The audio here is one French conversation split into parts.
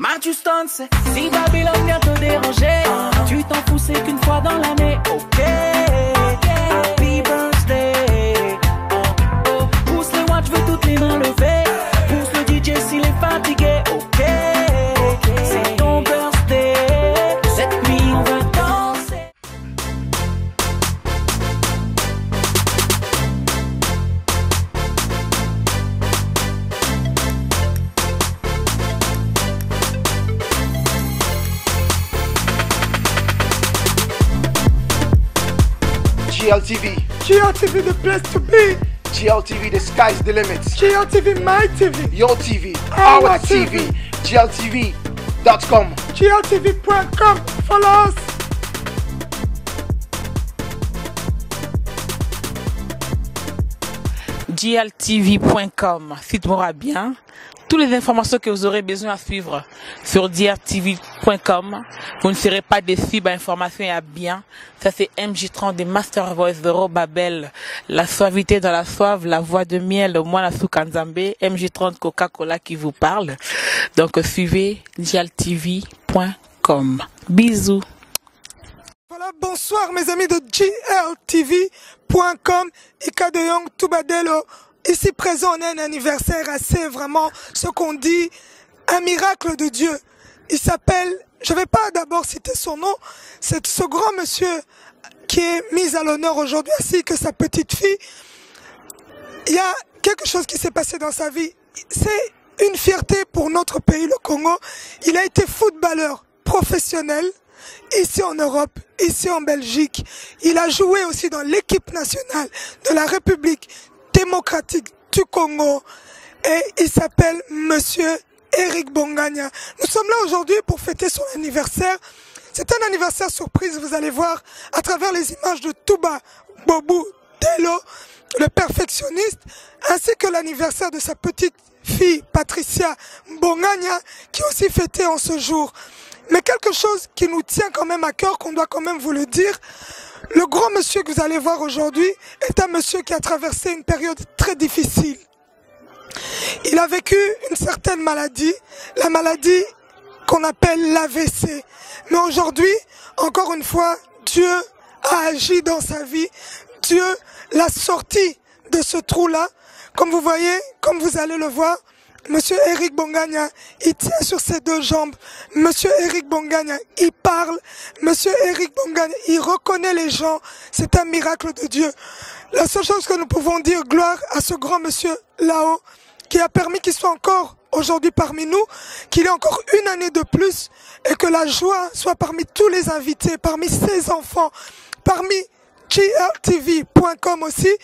Matthew Stone, si Babylone vient te déranger, tu t'en fous, c'est qu'une fois dans l'année. Ok, happy birthday. Pousse les watts, je veux toutes les mains levées. Pousse le DJ s'il est fatigué. Ok, c'est ton birthday. Cette nuit on va danser. GLTV. GLTV, the place to be. GLTV, the sky's the limit. GLTV, my TV. Your TV, Our our TV. TV. GLTV.com. GLTV.com. Follow us. GLTV.com, site bien. Toutes les informations que vous aurez besoin à suivre sur GLTV.com. Vous ne serez pas déçus, information est bien. Ça c'est MJ30 des Master Voice de Robabel. La suavité dans la soif, la voix de miel, moi la Soukanzambe, MJ30 Coca-Cola qui vous parle. Donc suivez GLTV.com. Bisous. Voilà, bonsoir mes amis de GLTV.com. Ika de Young Tubadelo. Ici présent, on a un anniversaire assez vraiment, ce qu'on dit, un miracle de Dieu. Il s'appelle, je vais pas d'abord citer son nom, c'est ce grand monsieur qui est mis à l'honneur aujourd'hui, ainsi que sa petite fille. Il y a quelque chose qui s'est passé dans sa vie. C'est une fierté pour notre pays, le Congo. Il a été footballeur professionnel, ici en Europe, ici en Belgique. Il a joué aussi dans l'équipe nationale de la République démocratique du Congo et il s'appelle Monsieur Eric Bongania. Nous sommes là aujourd'hui pour fêter son anniversaire. C'est un anniversaire surprise, vous allez voir à travers les images de Touba Bobou Delo, le perfectionniste, ainsi que l'anniversaire de sa petite fille Patricia Bongania qui est aussi fêtée en ce jour. Mais quelque chose qui nous tient quand même à cœur, qu'on doit quand même vous le dire. Le grand monsieur que vous allez voir aujourd'hui est un monsieur qui a traversé une période très difficile. Il a vécu une certaine maladie, la maladie qu'on appelle l'AVC. Mais aujourd'hui, encore une fois, Dieu a agi dans sa vie. Dieu l'a sorti de ce trou-là. Comme vous voyez, comme vous allez le voir, Monsieur Eric Bongania, il tient sur ses deux jambes. Monsieur Eric Bongania, il parle. Monsieur Eric Bongania, il reconnaît les gens. C'est un miracle de Dieu. La seule chose que nous pouvons dire, gloire à ce grand monsieur là-haut, qui a permis qu'il soit encore aujourd'hui parmi nous, qu'il ait encore une année de plus, et que la joie soit parmi tous les invités, parmi ses enfants, parmi GLTV.com aussi.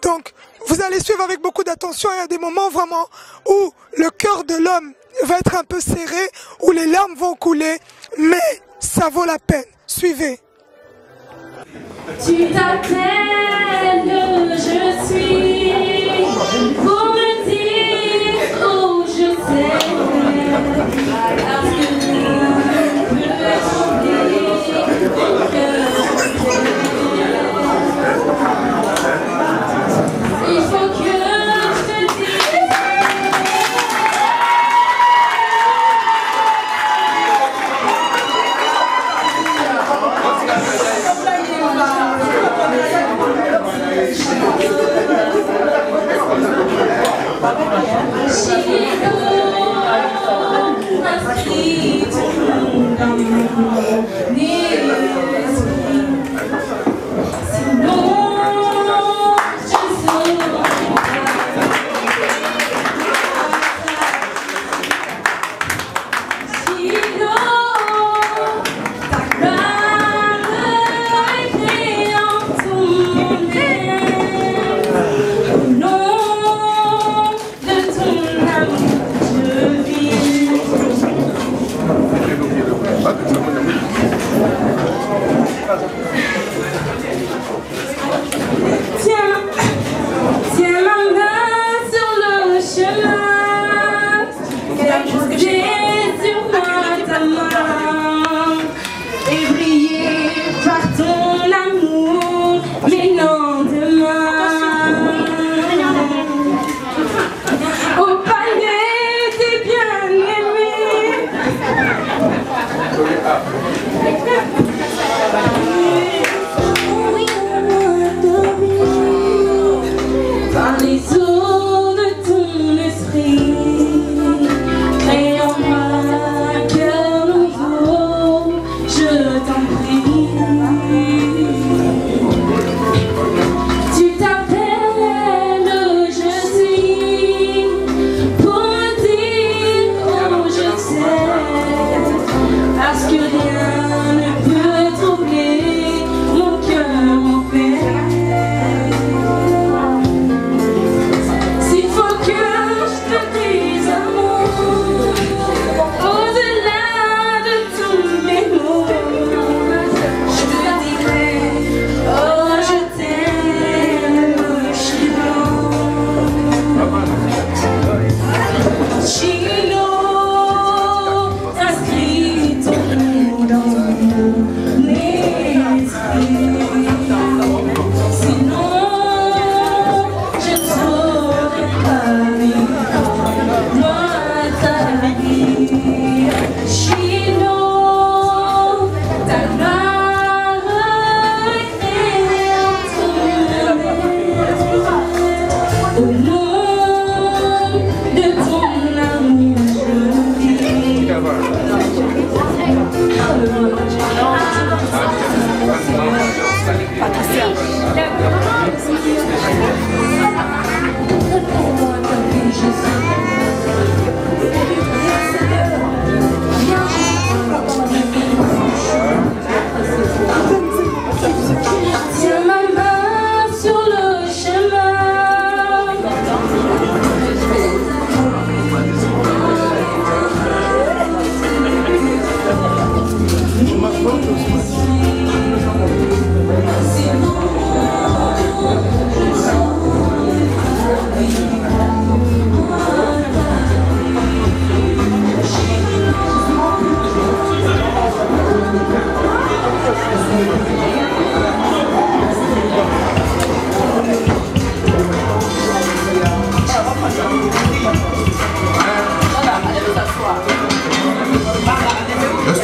Donc, vous allez suivre avec beaucoup d'attention. Il y a des moments vraiment où le cœur de l'homme va être un peu serré, où les larmes vont couler, mais ça vaut la peine. Suivez. Tu t'appelles, je suis, pour me dire où je sais, parce que nous il faut que je te dise.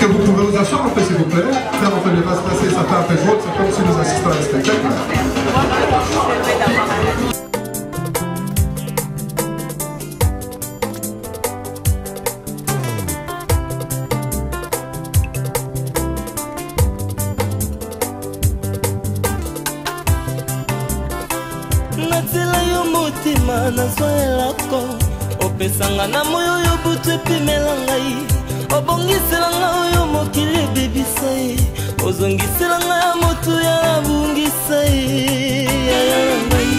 que vous pouvez vous asseoir un peu s'il vous plaît. Faire un peu les vases passer, ça fait un peu drôle, c'est comme si nous assistons à un spectacle. Natela yo motima nazwa elako opesanga na moyo yo butu epimela ngai obongisela ngai oyo mokili ebebisa ye ozongisela ngai ya motu ya nabungisa ye yaya na ngai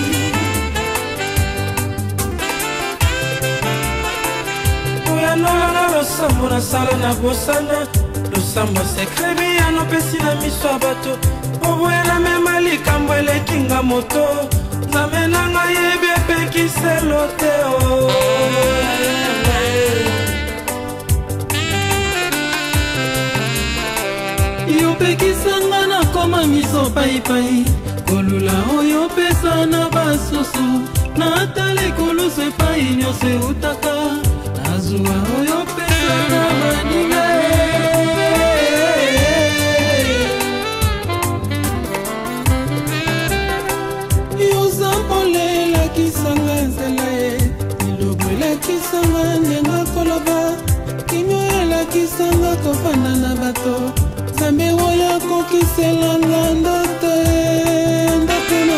oyanolanga losambo nasala na bosana losambo sekre biyano pesi na miso ya bato oboyela mema likambo elekinga moto nzambe na ngai yebi epekiselo te yopekisanga nakoma miso paipai kolula oyo pesa na basusu natala ekolusu epai nyonso eutaka nazwa oyo pesa na baninga kisanga nzela ye lilobo elakisanga ndenga koloba kimio elakisanga kofanda na bato nzambe oyo akokiselanga ndoto ndoto na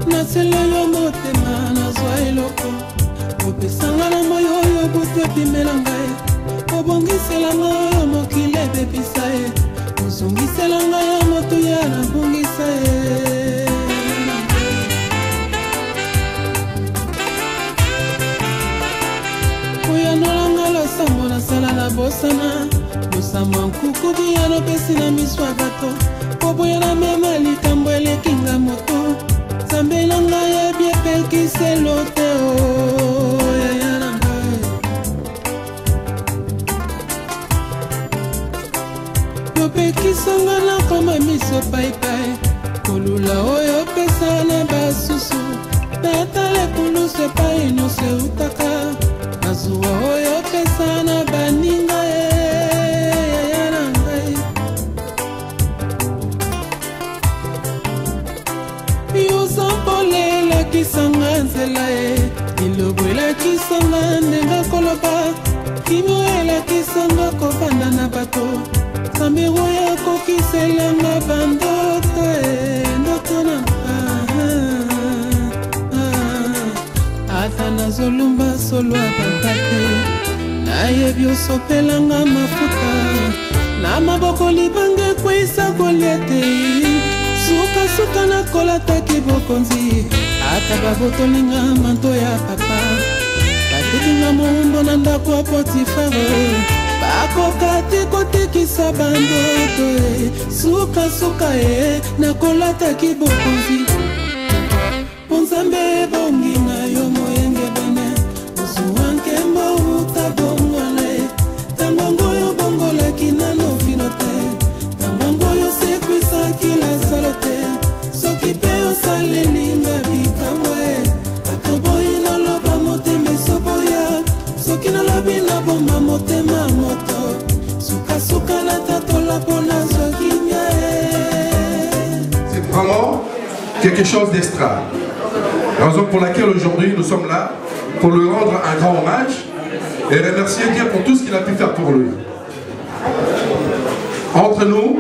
nasela yo motema nazwa eloko opesanga na moyo oyo butu epimela ngai obongisela ngai oyo mokili ebebisa ye ozongisela ngai ya moto ya nabungisa ye oyanolanga losambo nasala na bosana losambo nkuku biyano pesi na miso ya bato oboyela mema likambo elekinga moto nzambe na ngai yebi epekiselo te yaya na ngai yopekisanga nakoma miso paipai kolula oyo pesa na basusu natala ekulusu epai nyonso eutaka nazwa oyo pesa na baninga yaya na ngai yozampole elakisanga nzela ye lilobo elakisanga ndenga koloba kimio elakisanga kofanda na bato nzambe oyo akokiselanga bandoto ndoto na ata nazolumba solo abanda te nayebi osopelanga mafuta na maboko libanga ekweyisa kolia te sukasuka nakolataki bokonzi ata babotolinga manto ya papa batekinga mombo na ndako ya potifare bakoka te kotekisa bandoto sukasuka nakolataki bokonzi mpo nzambe ebongi na yo moyenge bene ozuwa nkembo utabongwana ntango oyo bongolaki nano vino te ntango oyo sekwisaki lasalo te soki mpe osalelinga bikambo akoboyi naloba motema esoboya soki nalobi nabomba motema moto sukasuka natatola mpo nazwaki nya C'est vraiment quelque chose d'extra. La raison pour laquelle aujourd'hui nous sommes là, pour lui rendre un grand hommage et remercier Dieu pour tout ce qu'il a pu faire pour lui. Entre nous,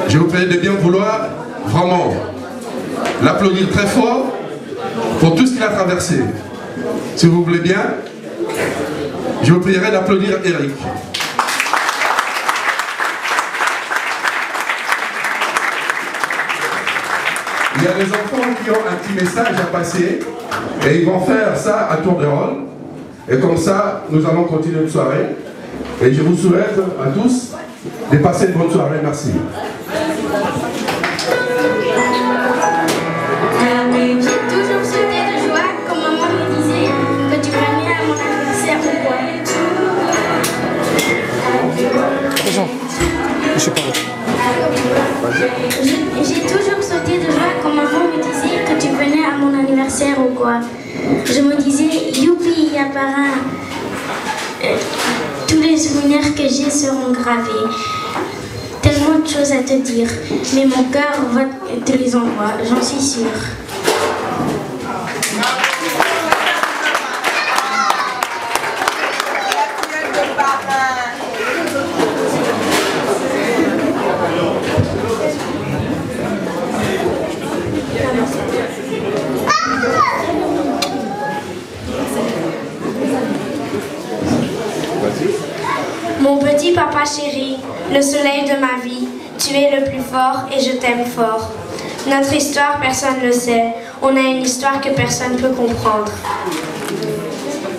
je vous prie de bien vouloir vraiment l'applaudir très fort pour tout ce qu'il a traversé. Si vous voulez bien, je vous prierai d'applaudir Eric. Il y a des enfants qui ont un petit message à passer et ils vont faire ça à tour de rôle. Et comme ça, nous allons continuer une soirée. Et je vous souhaite à tous de passer une bonne soirée. Merci. J'ai toujours sauté de joie quand maman me disait que tu venais à mon anniversaire. Pourquoi? Tous les souvenirs que j'ai seront gravés. Tellement de choses à te dire, mais mon cœur te les envoie, j'en suis sûre. Mon petit papa chéri, le soleil de ma vie, tu es le plus fort et je t'aime fort. Notre histoire, personne ne le sait. On a une histoire que personne ne peut comprendre.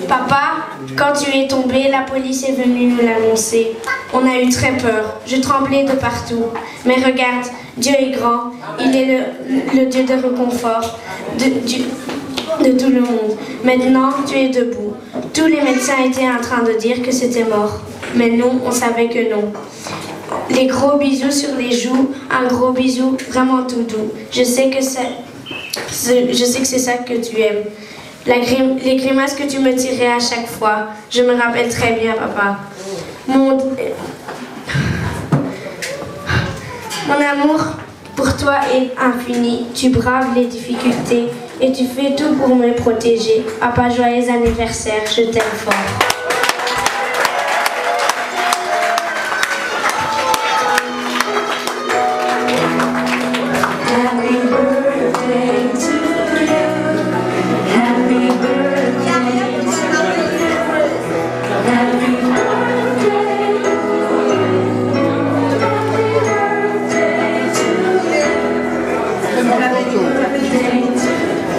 Papa, quand tu es tombé, la police est venue nous l'annoncer. On a eu très peur. Je tremblais de partout. Mais regarde, Dieu est grand. Il est le Dieu de réconfort de tout le monde. Maintenant, tu es debout. Tous les médecins étaient en train de dire que c'était mort. Mais nous, on savait que non. Les gros bisous sur les joues, un gros bisou vraiment tout doux. Je sais que c'est ça que tu aimes. Les grimaces que tu me tirais à chaque fois, je me rappelle très bien, papa. Mon amour pour toi est infini. Tu braves les difficultés et tu fais tout pour me protéger. Papa, joyeux anniversaire, je t'aime fort.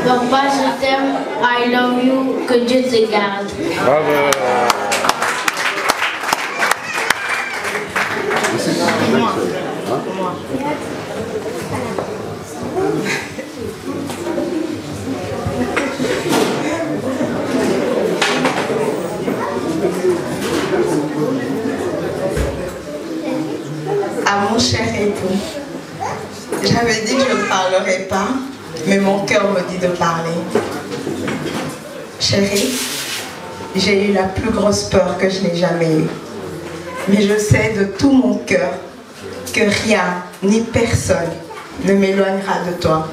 Papa, je t'aime, I love you, que Dieu te garde. Bravo. À mon cher époux, j'avais dit que je ne parlerais pas, mais mon cœur me dit de parler. Chérie, j'ai eu la plus grosse peur que je n'ai jamais eue. Mais je sais de tout mon cœur que rien ni personne ne m'éloignera de toi.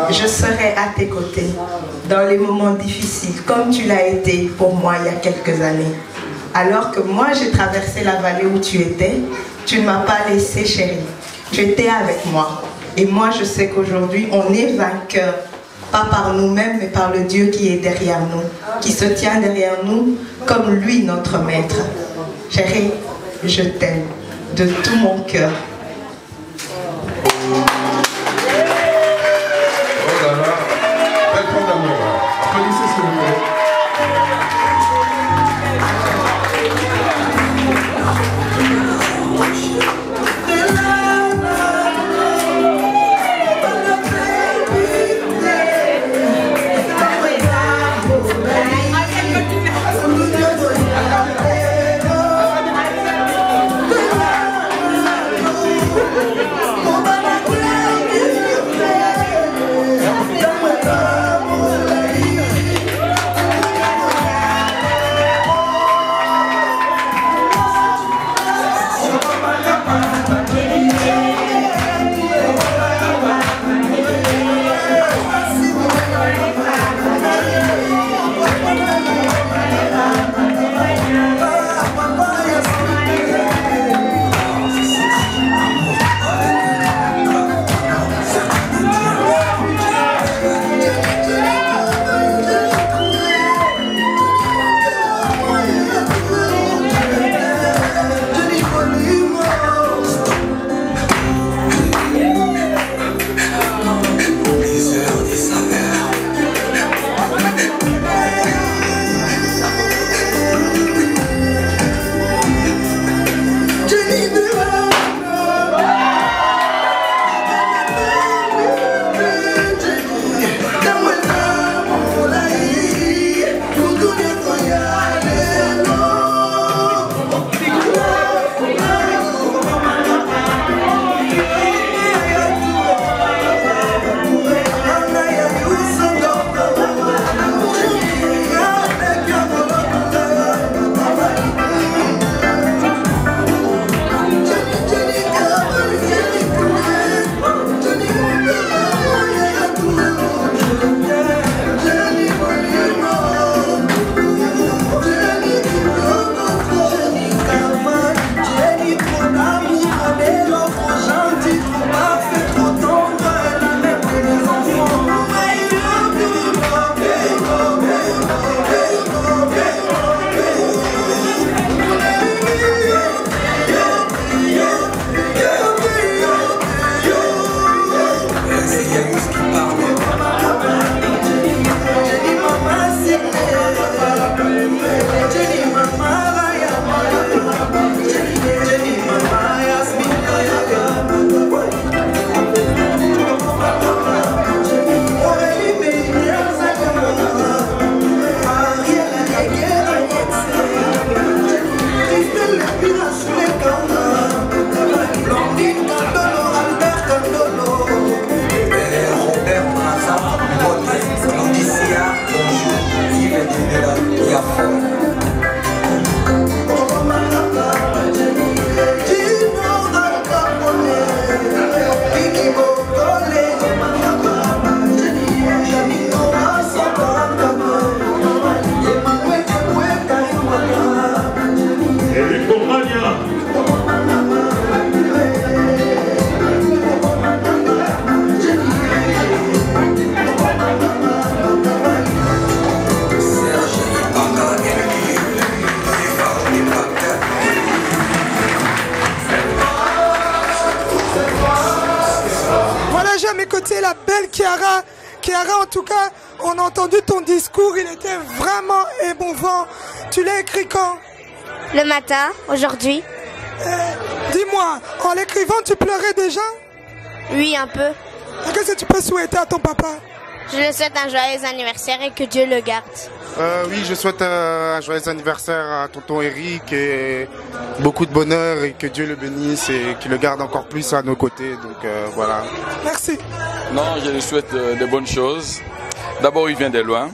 Je serai à tes côtés dans les moments difficiles, comme tu l'as été pour moi il y a quelques années. Alors que moi j'ai traversé la vallée où tu étais, tu ne m'as pas laissé, chérie. Tu étais avec moi. Et moi je sais qu'aujourd'hui on est vainqueur, pas par nous-mêmes mais par le Dieu qui est derrière nous, qui se tient derrière nous comme lui notre maître. Chérie, je t'aime de tout mon cœur. Oh là là, quel point d'amour. Applaudissez s'il vous plaît. côté la belle Chiara. Chiara, en tout cas, on a entendu ton discours, il était vraiment émouvant. Tu l'as écrit quand? Le matin, aujourd'hui. Dis-moi, en l'écrivant, tu pleurais déjà? Oui, un peu. Qu'est-ce que tu peux souhaiter à ton papa? Je lui souhaite un joyeux anniversaire et que Dieu le garde. Oui, je souhaite un joyeux anniversaire à tonton Eric et beaucoup de bonheur et que Dieu le bénisse et qu'il le garde encore plus à nos côtés. Donc voilà. Merci. Non, je lui souhaite de bonnes choses. D'abord, il vient de loin.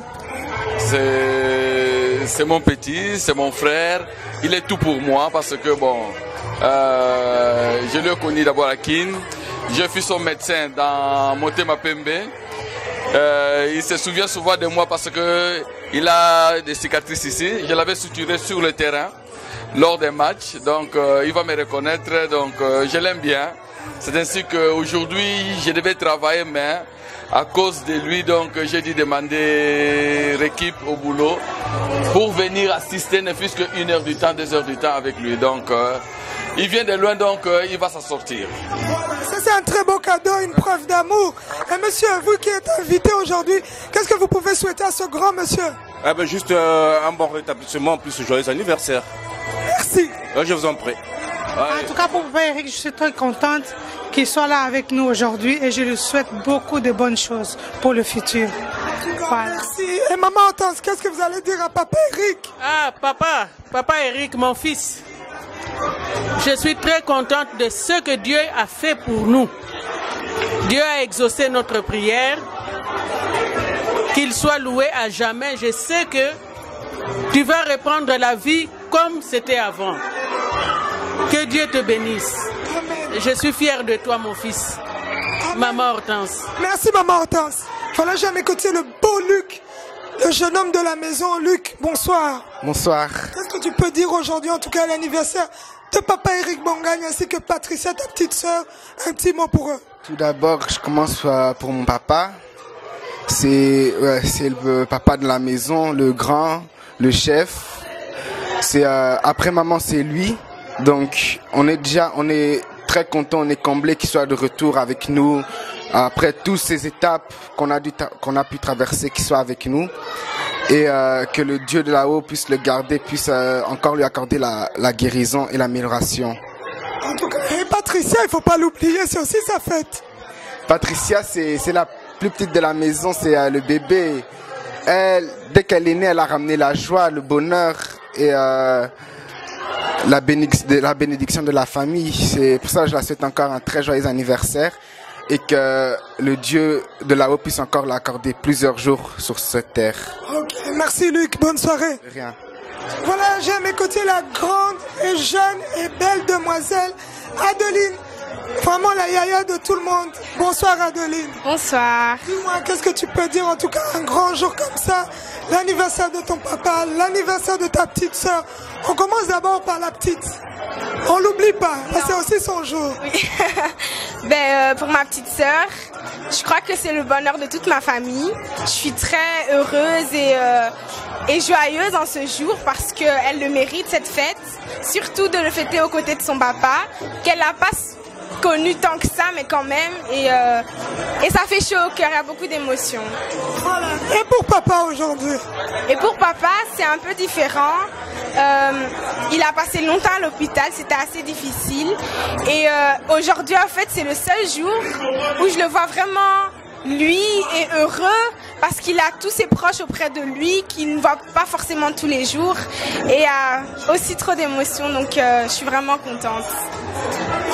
C'est mon petit, c'est mon frère. Il est tout pour moi parce que bon, je l'ai connu d'abord à Kin. Je suis son médecin dans Motema Pembe. Il se souvient souvent de moi parce que il a des cicatrices ici. Je l'avais suturé sur le terrain lors des matchs. Donc il va me reconnaître. Donc je l'aime bien. C'est ainsi qu'aujourd'hui je devais travailler, mais à cause de lui, donc j'ai dû demander l'équipe au boulot pour venir assister ne fût-ce qu'une heure du temps, 2 heures du temps avec lui. Donc il vient de loin, donc il va s'en sortir. Ça c'est un très beau cadeau, une preuve d'amour. Et monsieur, vous qui êtes invité aujourd'hui, qu'est-ce que vous pouvez souhaiter à ce grand monsieur? Juste un bon rétablissement, plus joyeux anniversaire. Merci. Je vous en prie. En tout cas, pour papa Eric, je suis très contente qu'il soit là avec nous aujourd'hui et je lui souhaite beaucoup de bonnes choses pour le futur. Voilà. Merci. Et maman Hortense, qu'est-ce que vous allez dire à papa Eric? Ah, papa Eric, mon fils. Je suis très contente de ce que Dieu a fait pour nous. Dieu a exaucé notre prière. Qu'il soit loué à jamais. Je sais que tu vas reprendre la vie comme c'était avant. Que Dieu te bénisse. Amen. Je suis fière de toi, mon fils. Amen. Maman Hortense. Merci, maman Hortense. Voilà, j'aime écouter le beau Luc, le jeune homme de la maison. Luc, bonsoir. Bonsoir. Qu'est-ce que tu peux dire aujourd'hui, en tout cas à l'anniversaire de papa Eric Bongagne ainsi que Patricia, ta petite sœur? Un petit mot pour eux. Tout d'abord, je commence pour mon papa. C'est le papa de la maison, le grand, le chef. Après maman, c'est lui. Donc, on est très content, on est comblé qu'il soit de retour avec nous. Après toutes ces étapes qu'on a pu traverser, qu'il soit avec nous. Et que le Dieu de là-haut puisse le garder, puisse encore lui accorder la guérison et l'amélioration. En tout cas, et Patricia, il ne faut pas l'oublier, c'est aussi sa fête. Patricia, c'est la plus petite de la maison, c'est le bébé. Elle, dès qu'elle est née, elle a ramené la joie, le bonheur et la bénédiction de la famille. C'est pour ça que je la souhaite encore un très joyeux anniversaire et que le Dieu de là-haut puisse encore l'accorder plusieurs jours sur cette terre. Ok, merci Luc, bonne soirée. Rien. Voilà, j'aime écouter la grande et jeune et belle demoiselle Adeline. Vraiment la yaya de tout le monde. Bonsoir Adeline. Bonsoir. Dis-moi, qu'est-ce que tu peux dire, en tout cas un grand jour comme ça, l'anniversaire de ton papa, l'anniversaire de ta petite sœur. On commence d'abord par la petite. On l'oublie pas, parce que c'est aussi son jour. Oui. Pour ma petite sœur, je crois que c'est le bonheur de toute ma famille. Je suis très heureuse et joyeuse en ce jour parce qu'elle le mérite, cette fête. Surtout de le fêter aux côtés de son papa, qu'elle n'a pas connu tant que ça, mais quand même. Et ça fait chaud au cœur, il y a beaucoup d'émotions. Voilà. Et pour papa aujourd'hui? Et pour papa, c'est un peu différent. Il a passé longtemps à l'hôpital, c'était assez difficile. Et aujourd'hui, en fait, c'est le seul jour où je le vois vraiment, lui, est heureux parce qu'il a tous ses proches auprès de lui qu'il ne voit pas forcément tous les jours. Et aussi trop d'émotions, donc je suis vraiment contente.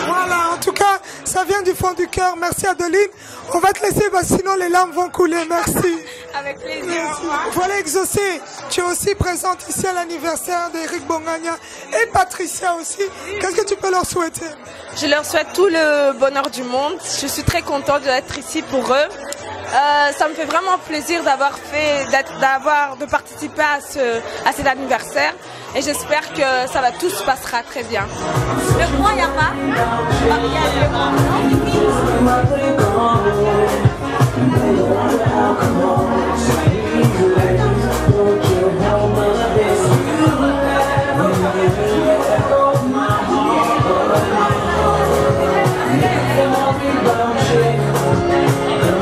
Voilà, en tout cas, ça vient du fond du cœur. Merci Adeline. On va te laisser, sinon les larmes vont couler. Merci. Avec plaisir. Voilà, Exaucé, tu es aussi présente ici à l'anniversaire d'Eric Bongagne et Patricia aussi. Qu'est-ce que tu peux leur souhaiter? Je leur souhaite tout le bonheur du monde. Je suis très contente d'être ici pour eux. Ça me fait vraiment plaisir de participer à cet anniversaire et j'espère que tout se passera très bien. Le grand, il n'y a pas. Yeah.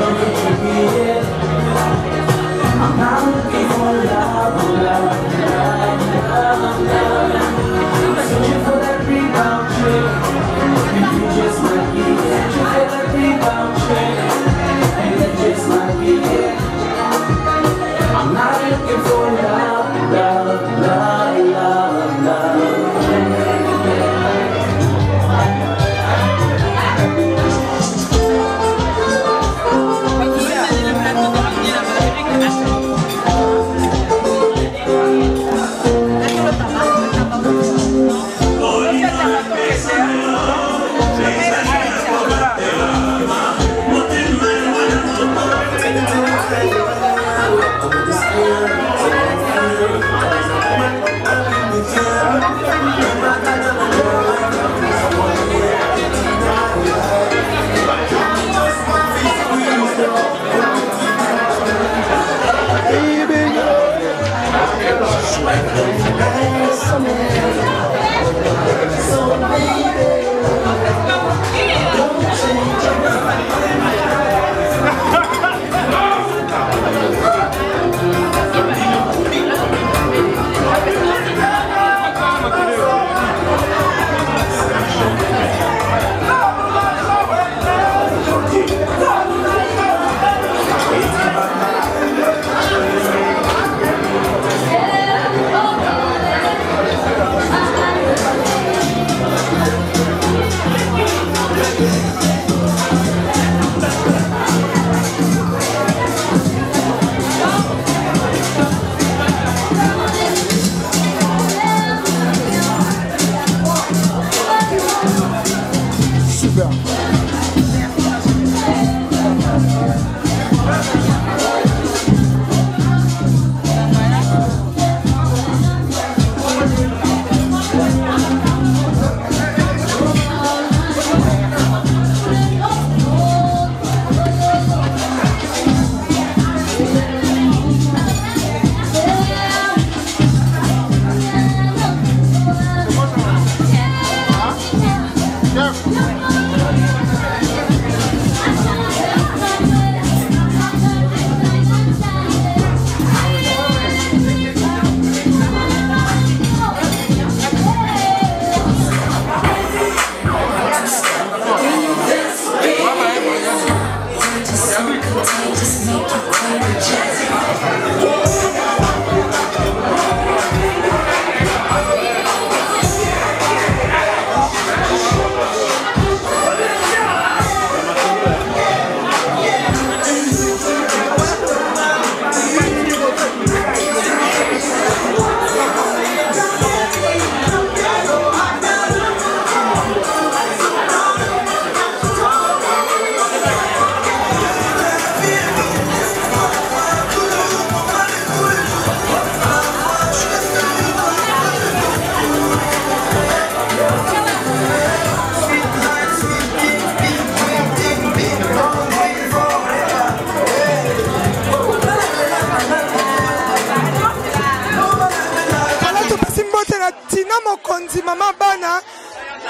Mama Bana,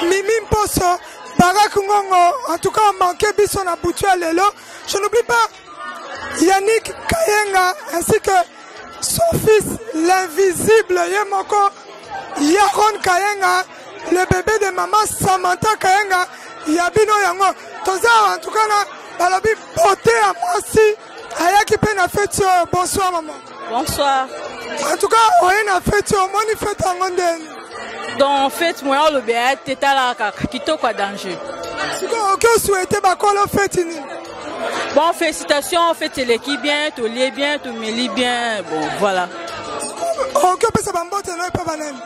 Mimi Mposo, Barak Ngongo, en tout cas on manquait Bisson à Boutua Lelo. Je n'oublie pas Yannick Kayenga ainsi que son fils l'invisible Yemoko Yaron Kayenga, le bébé de maman Samantha Kayenga, Yabino Yango. Toza en tout cas là, balobi porté à moi aussi. Ayaki Pena fête. Bonsoir maman. Bonsoir. En tout cas, on a fait au moins une fête en Gonden. Donc en fait, moi le béat était là Kitoko quoi danger. C'est quoi que souhaitez ba quoi la fête ni? Bon félicitations, fête l'équipe bien, tout lié bien, tout mêlé bien. Bon voilà. On peut ça bambote non pas banen.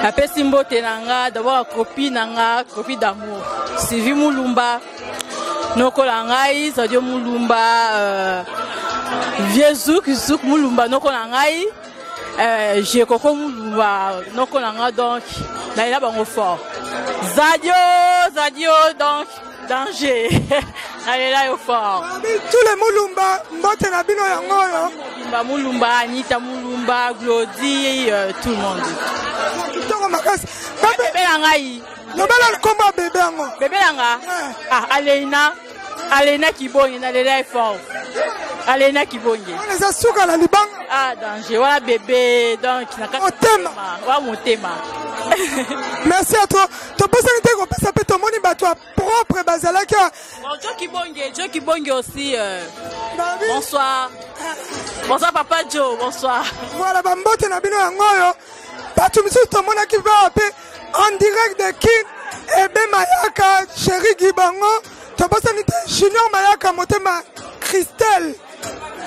Après Simbo Tenanga, d'abord copie nanga, copie d'amour. Sylvie Moulumba. Noko langai, Sadio Moulumba, Vieux Zouk Moulumba, Noko langai, j'ai Coco Moulumba, Noko langa donc, là il a bon fort. Zadio donc, danger. Allez là au fort. Tous les Moulumba, Mbote Nabino Yango. Moulumba, Anita Moulumba, Glody, tout le monde. Bébé langai. Nobel combat bébé yango. Bébé langa. Ah Alena Kibongi na lela est fort. Alena Kibongi. On les a souka la Liban. Ah danger voilà bébé donc na ka. Motema. Wa motema. Merci à toi. Ton personnalité qu'on peut s'appeler ton moni batwa propre bazalaka. Bon Joe Kibongi aussi bonsoir. Bonsoir papa Joe, bonsoir. Voilà bambote na bino yango yo. Patu misu ton mona qui va appeler en direct de Kin Ebe Mayaka, Chéri Gibango, Tobosanite Junior Mayaka, Motema Christelle,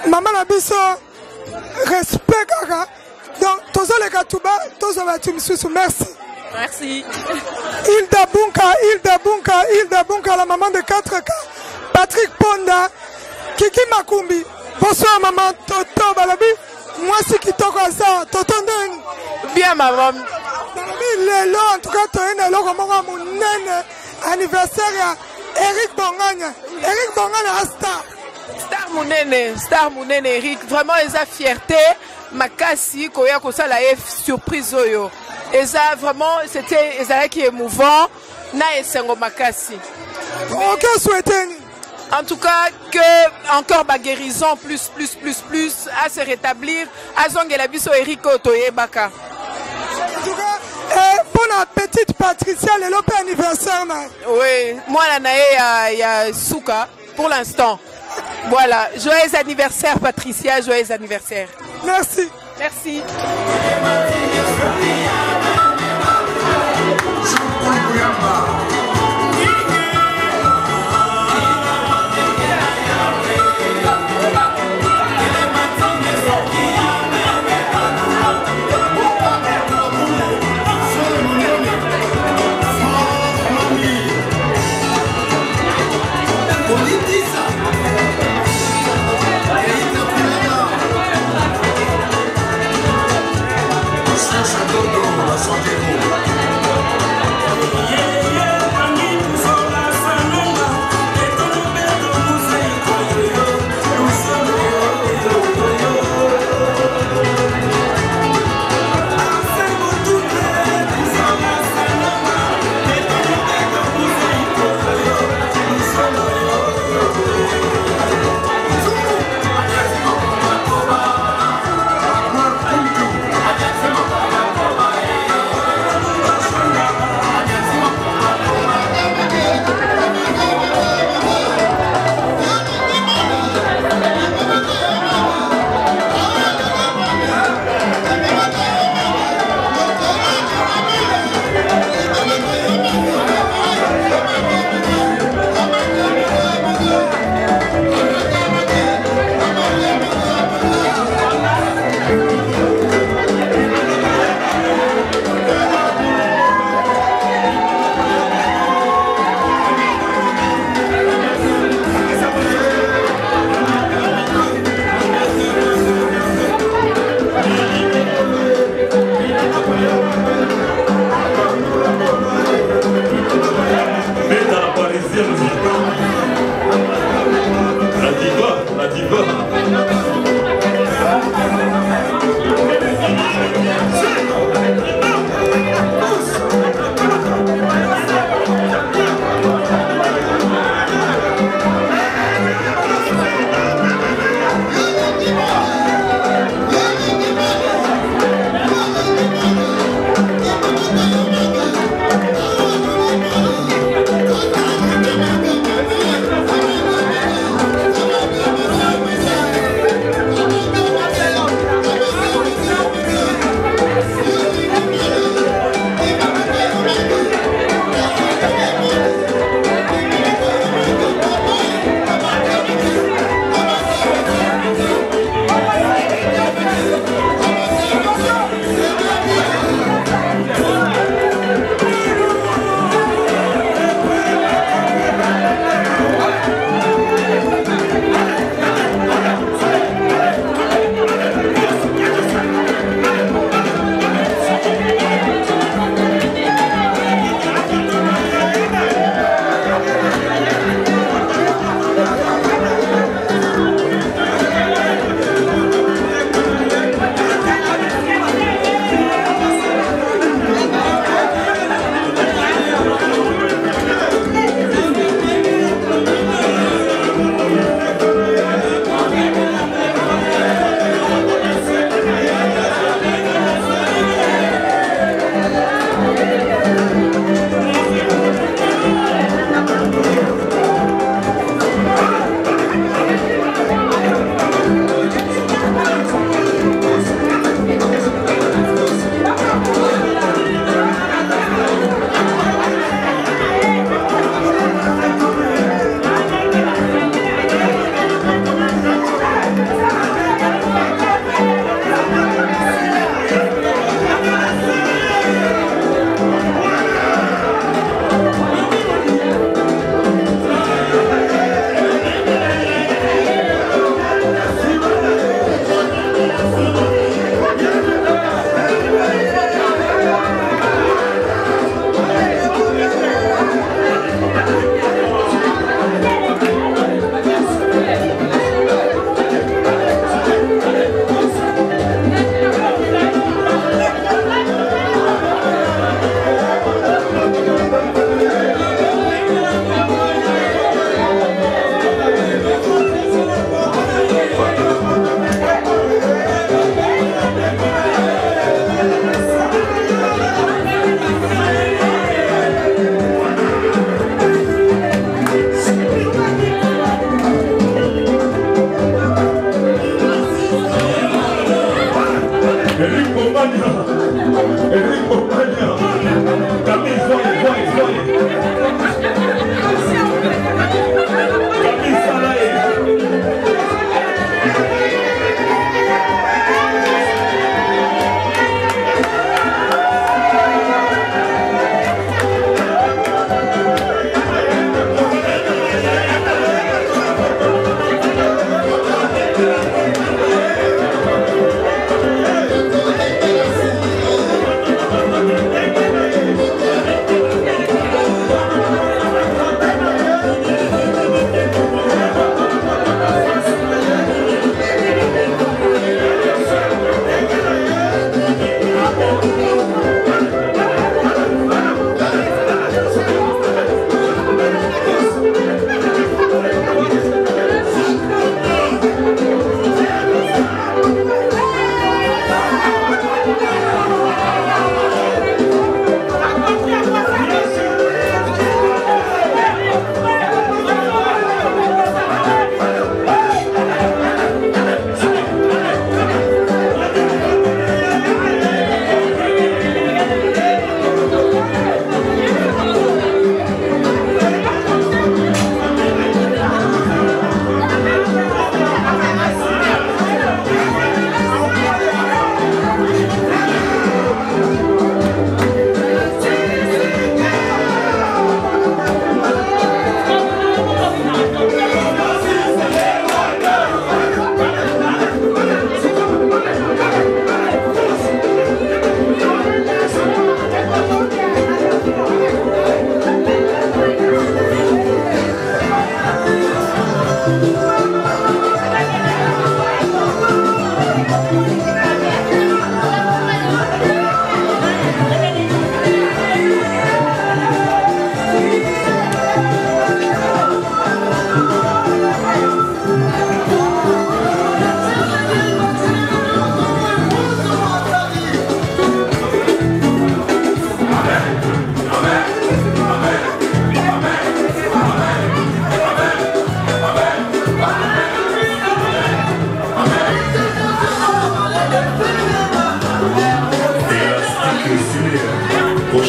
Maman Nabiso, respect Kaka. Donc, tous les Katouba, tous les merci. Merci. Hilda Bunka, la maman de 4K, Patrick Ponda, Kiki Makumbi, bonsoir maman, Toto Balabi, moi c'est Kitoko Asa, Toto Ndeng. Bien maman. lelo en tout cas toyena eloko moko monene anniversaire ya Eric Bonganya. Eric Bonganya star. Star monene Eric, vraiment eza fierté makasi koya kosala ye surprise oyo. Eza vraiment c'était ezalaki émouvant na esengo makasi. OK, souhaitez. En tout cas, que encore ma guérison plus à se rétablir. Azongela biso Eric Otoye Baka. En tout cas, pour la petite Patricia, le lopé anniversaire. Oui, moi la nae il y a Souka pour l'instant. Voilà, joyeux anniversaire Patricia, joyeux anniversaire. Merci. Merci. Chateau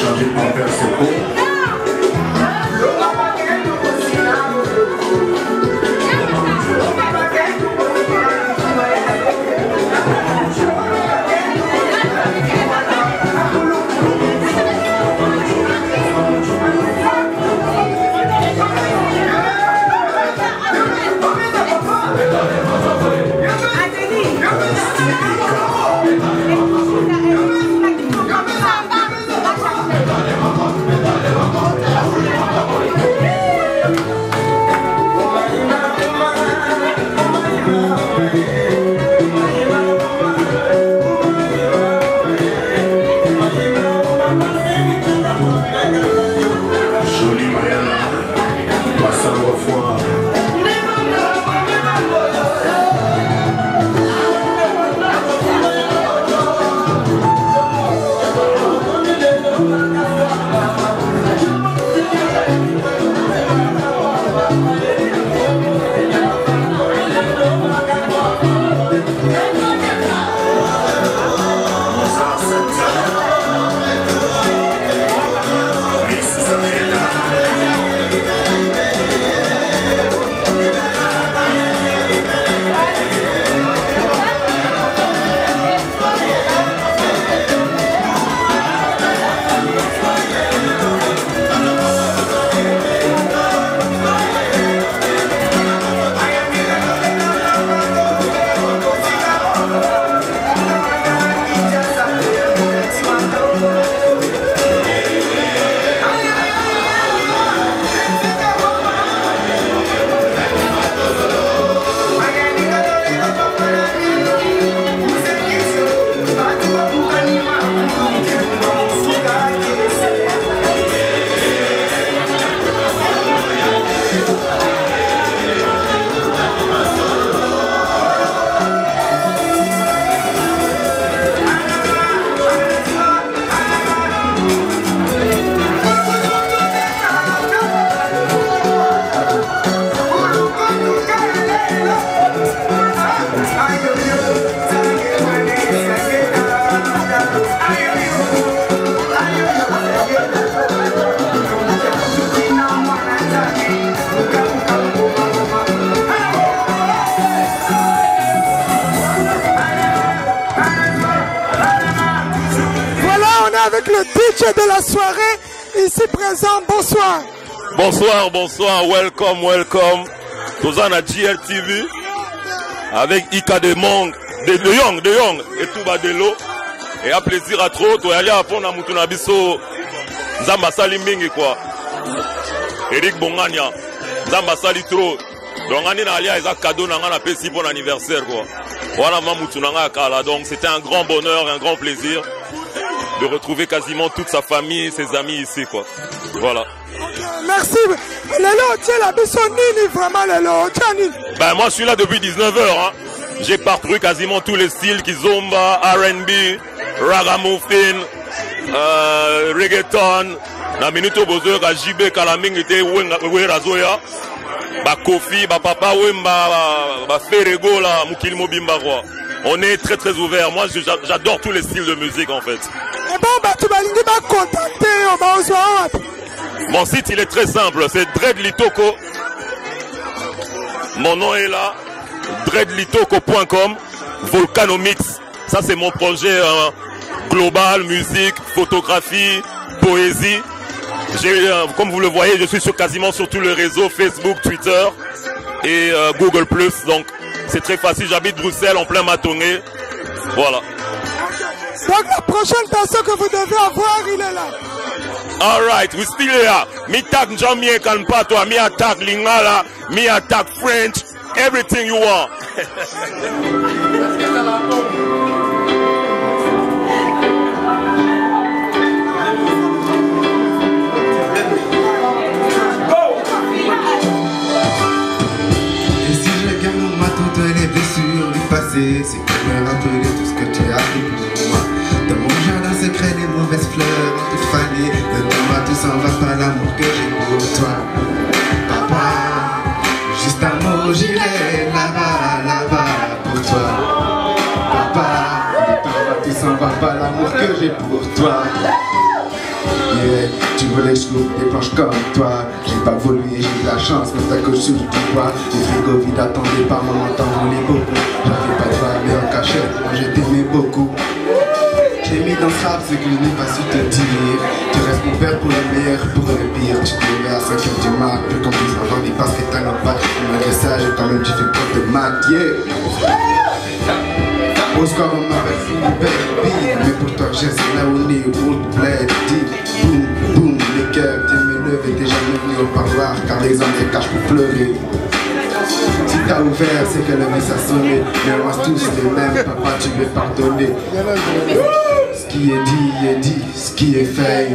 changer de mon père, c'est beau. Avec le DJ de la soirée, ici présent, bonsoir. Bonsoir, bonsoir, welcome, welcome. Tozana GLTV avec Ika de Mong, de Young, et tout va de l'eau. Et à plaisir à trop, tu es allé à fond à Moutunabiso, Zamba Sali Mingi quoi. Eric Bongania, Zamba Sali trop. Donc on est allé à un cadeau, on a fait pour l'anniversaire quoi. Voilà, donc c'était un grand bonheur, un grand plaisir de retrouver quasiment toute sa famille, ses amis ici quoi. Voilà. Merci. Lelo, tu es la Bissonini, vraiment Lelo. Ben moi je suis là depuis 19h. Hein. J'ai parcouru quasiment tous les styles, Kizomba, R&B, Ragamuffin, reggaeton. Na minute bozo ka JB Kalaming était Werazoya. Ba Kofi, ba Papa Wemba, ba Ferego la Mukil Mobimba quoi. On est très très ouvert. Moi j'adore tous les styles de musique en fait. Et bon, bah tu vas contacter, on va Mon site il est très simple, c'est Dreadlitoko. Mon nom est là, dreadlitoko.com, Volcanomix. Ça c'est mon projet global, musique, photographie, poésie. Comme vous le voyez, je suis quasiment sur tous les réseaux, Facebook, Twitter et Google+. Donc c'est très facile, j'habite Bruxelles en plein Matonné. Voilà. Donc la prochaine personne que vous devez avoir, il est là. Alright, we still here. Me talk Jamaican patois, me attack Lingala, me attack French, everything you want. Et si je regarde en moi toutes les blessures du passé, c'est pour me rappeler tout ce que tu as fait pour moi. Dans mon jardin secret, les mauvaises fleurs ont toutes fané. Donne-moi tout s'en va pas l'amour que j'ai pour toi. Papa, juste un mot, j'irai là-bas, là-bas pour toi. Papa, tout s'en va pas l'amour que j'ai pour toi. Yeah. Yeah. Tu voulais que je loupe des planches comme toi. J'ai pas voulu et j'ai de la chance, mais ta coche sur du bois. Les frigos vides attendaient par maman, t'en voulais beaucoup. J'avais pas de mais en cachette, moi je t'aimais beaucoup. J'ai mis dans ce rap ce que je n'ai pas su te dire. Tu restes mon père pour le meilleur, pour le pire. Tu te levais à 5h du mat, plus qu'on puisse avoir des passes que t'as non pas. Malgré ça, j'ai quand même dû faire preuve de maths, yeah. Au square on m'avait fini baby, mais pour toi j'ai là où on est, wood blade, deep, boom, boom. Les cœurs viennent me lever, t'es jamais venu au parloir, car les hommes se cachent pour pleurer. Si t'as ouvert, c'est que le message a sonné, mais on reste tous les mêmes, papa tu veux pardonner. Ce qui est dit, ce qui est fait,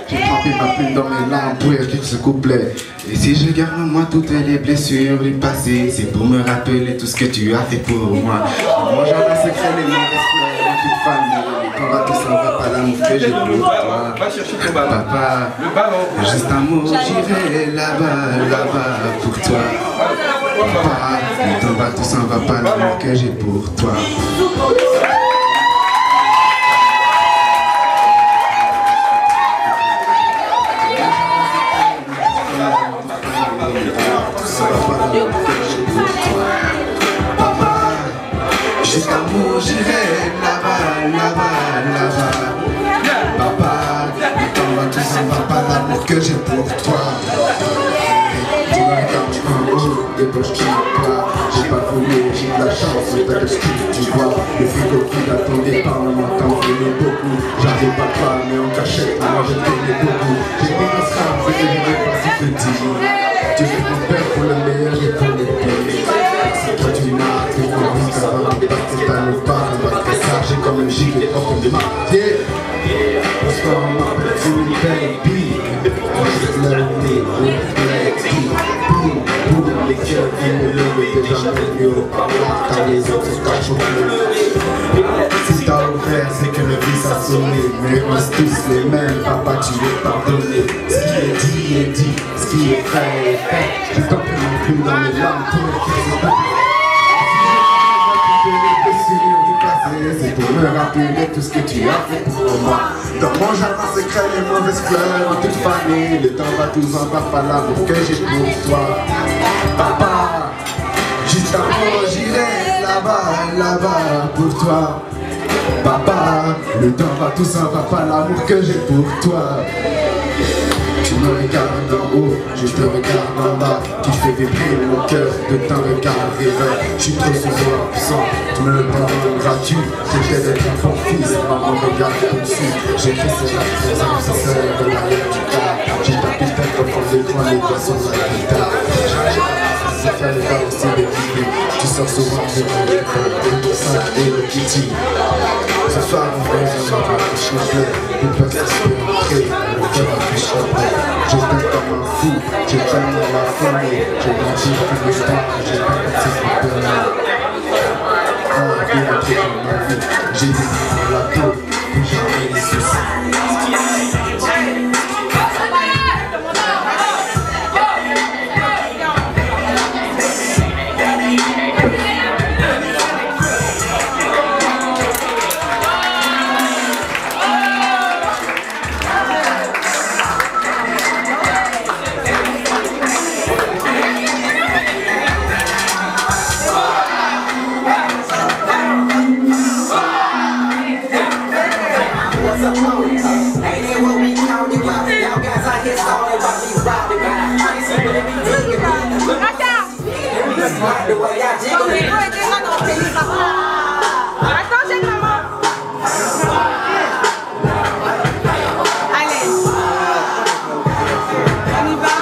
J'ai trempé ma plume dans mes larmes pour écrire ce couplet. Et si je garde en moi toutes les blessures du passé, c'est pour me rappeler tout ce que tu as fait pour moi. Moi j'en ai secret les mauvaises fleurs de toute famille. Quand va tout ça, va pas l'amour que j'ai pour toi. Papa, juste un mot, j'irai là-bas pour toi. Papa, le temps va tout ça, va pas l'amour que j'ai pour toi. Juste un mot, j'irai là-bas. Papa, le temps va tout ça, va pas l'amour que j'ai pour toi. Tu vas regarder en haut, les poches qui pleurent. J'ai pas voulu, j'ai de la chance, mais t'as que ce que tu vois. Le frigo vide attendait par maman, t'en voulais beaucoup. J'avais pas de part, mais en cachette, moi je t'aimais beaucoup. J'ai mis dans ce rap, c'est que je n'ai pas si petit. Tu fais mon père pour le meilleur et pour le pire. C'est toi tu m'as, tu m'as envie d'avoir un bac, c'est un pas, malgré ça, j'ai comme un gilet hors de ma tête. Au soir, on m'appelle Jimmy Baby. Juste là où on est, boum, boum, les cœurs qui me lèvent, déjà mieux au parloir, car les autres se cachent au bleu. Si t'as ouvert, c'est que le vice a sonné, mais on reste tous les mêmes, papa tu veux pardonner. Ce qui est dit, ce qui est fait. J'ai tant pris mon plume dans mes larmes pour écrire ce papier. C'est pour me rappeler tout ce que tu as fait pour moi. Dans mon jardin secret, les mauvaises fleurs en toute famille. Le temps va tous en pas l'amour que j'ai pour toi. Papa, juste un mot, j'irai là-bas pour toi. Papa, le temps va tous en pas l'amour que j'ai pour toi. Tu me regardes en haut, je te regarde en bas. Tu fais vibrer mon cœur de ton regard rêveur. Je suis trop souvent puissant, tu me le pardonneras-tu? J'étais d'être un bon fils, maman regarde au-dessus. J'ai fait ces actes sincères de l'arrière du car. J'ai tapé tête au fond des coins, les poissons à la guitare. Ça fait les balles aussi des bébés. Tu sors souvent de mon école, le 5 et le kitty. Ce soir on va dans un couche complet. Une personne peut entrer, le cœur a pu chanter. Je t'aime comme un fou, je t'aime dans la famille. J'ai grandi plus de temps, j'ai pas passé pour demain. Bien entré dans ma vie, j'ai dit dans la peau, plus jamais les soucis. Joyeux anniversaire.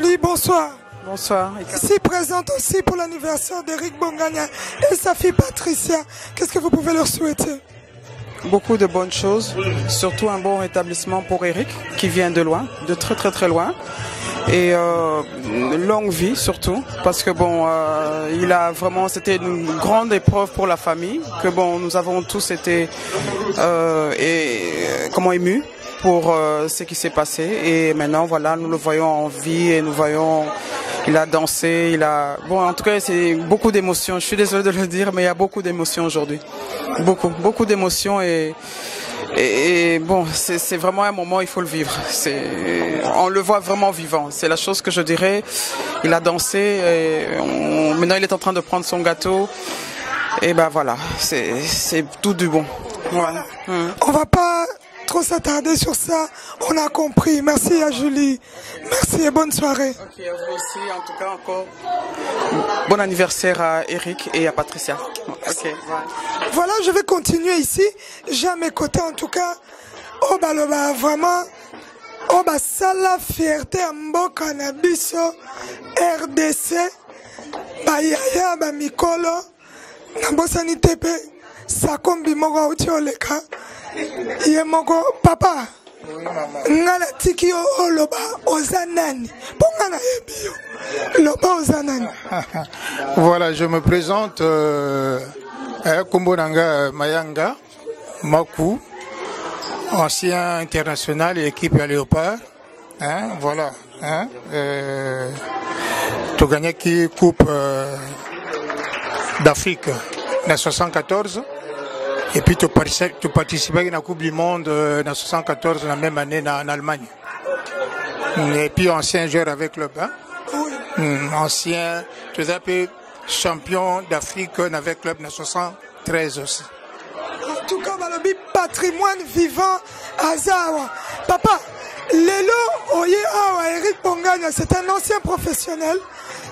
Julie, bonsoir. Bonsoir. Ici présente aussi pour l'anniversaire d'Eric Bongania et sa fille Patricia. Qu'est-ce que vous pouvez leur souhaiter? Beaucoup de bonnes choses, surtout un bon rétablissement pour Eric qui vient de loin, de très très très loin. Et longue vie surtout, parce que bon, il a vraiment, c'était une grande épreuve pour la famille, que bon, nous avons tous été émus pour ce qui s'est passé. Et maintenant, voilà, nous le voyons en vie et nous voyons, il a dansé, il a, bon, en tout cas, c'est beaucoup d'émotions. Je suis désolée de le dire, mais il y a beaucoup d'émotions aujourd'hui, beaucoup d'émotions et bon, c'est vraiment un moment, il faut le vivre. On le voit vraiment vivant. C'est la chose que je dirais. Il a dansé. Et maintenant, il est en train de prendre son gâteau. Et ben voilà, c'est tout du bon. Voilà. On va pas trop s'attarder sur ça. On a compris. Merci à Julie. Merci et bonne soirée. Ok, à vous aussi. En tout cas, encore bon anniversaire à Eric et à Patricia. Ok. Voilà, je vais continuer ici. J'ai à mes côtés en tout cas. Oh bah vraiment. Oh bah ça la fierté mboka na biso RDC. Bah yaya bah mikolo. Na bosani tepe. Sakombi moko uti oleka. Ye moko papa. Ngala tiki oloba ozanani. Ponga na yebio. Loba ozanani. Voilà, je me présente. Kombonanga Mayanga Makou, ancien international et équipe à Léopard. Voilà. Tu as gagné qui Coupe d'Afrique en 74. Et puis tu participes à la Coupe du Monde en 74, la même année en Allemagne. Et puis ancien joueur avec le club. Ancien, tu es un peu champion d'Afrique avec club en 73 aussi. En tout cas, le patrimoine vivant à Zawa. Papa, Lelo Oye Awa Eric Bongania, c'est un ancien professionnel.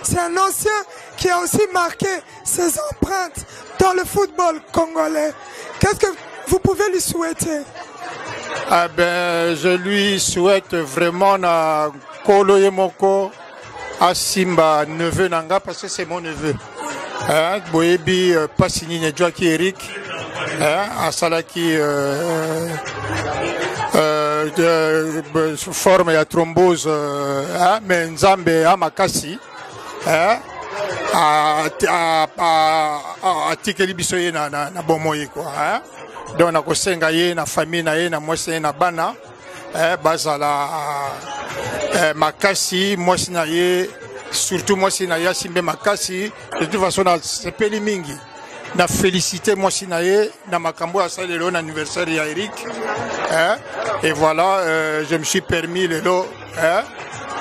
C'est un ancien qui a aussi marqué ses empreintes dans le football congolais. Qu'est-ce que vous pouvez lui souhaiter? Ah ben, je lui souhaite vraiment na Kolo Yemoko à Simba, neveu Nanga, parce que c'est mon neveu. Boyebi Passini Nedjouaki Eric, à Salaki forme ya thrombose, mais Nzambe à Makasi, à Tikeli Bisoye na Bomoye quoi. Donc na kosenga ye na famille na ye na mwese na bana, bazala Makasi mwese na ye. Surtout moi si na Simbe Makasi, de toute façon c'est peli mingi. Na félicité moi si na ye na makambo à ça le long anniversaire ya Eric. Et voilà, je me suis permis le lot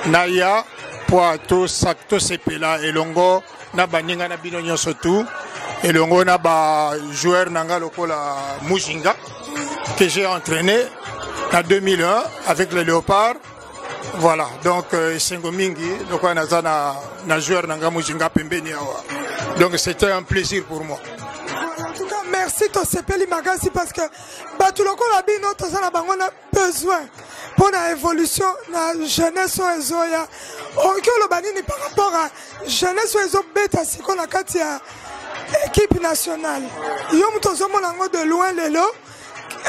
Naya Poato Sakto Sepela et Longo na baninga na binonyo surtout et Longo na ba joueur nanga lokola Mujinga que j'ai entraîné en 2001 avec les Léopards. Voilà, donc Sengo Mingi, donc on a na joueur nanga Mujinga pembeni awa. Donc c'était un plaisir pour moi. En tout cas, merci to sepeli magasi parce que batu lokola bino tozana bango na besoin pour la évolution na jeunesse ezoya. Oki olobani par rapport à jeunesse ezo beta siko na kati ya équipe nationale. Yo mutozomo nango de loin lelo.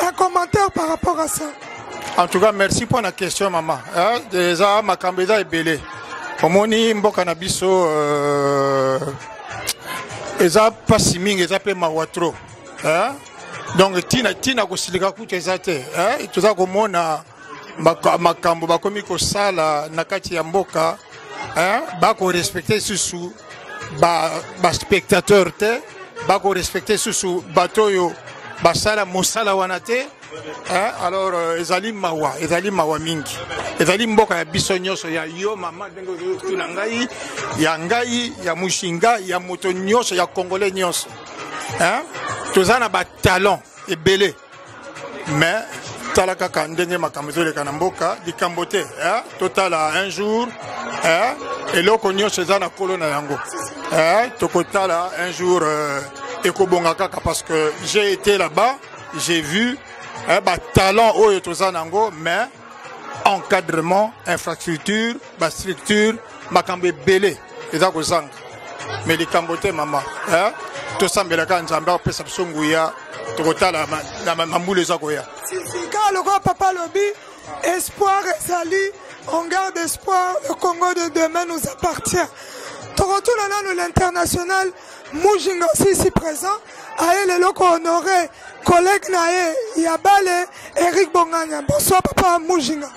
Un commentaire par rapport à ça. En tout cas, merci pour la question, maman. Déjà, ma cambéda est belée. Omoni mboka na biso, eza pas siming, eza pe mawatro. Donc, tina kosilika kuti ezate. Tuza komona makambo bakomi kosala na kati ya mboka. Bako respecter susu ba spectateur te, bako respecter susu batoyo basala mosala wanate. Alors ezali mawa mingi ezali mboka ya biso nyonso ya yo mama dengo tuna ngai ya mushinga ya moto nyonso ya congolais nyonso tozana ba talent ebele mais tala kaka ndenge makambo ezoleka na mboka likambo te totala un jour eloko nyonso eza na kolo na yango tokotala un jour ekobonga kaka parce que j'ai été là-bas, j'ai vu talent oyo tozanango mais encadrement, infrastructure, structure, makambe belé, et ça kozanga. Mais les cambotés maman, hein? Tout ça mais la kanzamba pesa songuya, tokotala na mamboule zakoya. Si quand le roi papa lobby, espoir et sali, on garde espoir, le Congo de demain nous appartient. Toronto dans l'international, Moujinga aussi ici présent, aye le loko honoré, collègue nae, Yabale, Eric Bonganya. Bonsoir papa Moujinga.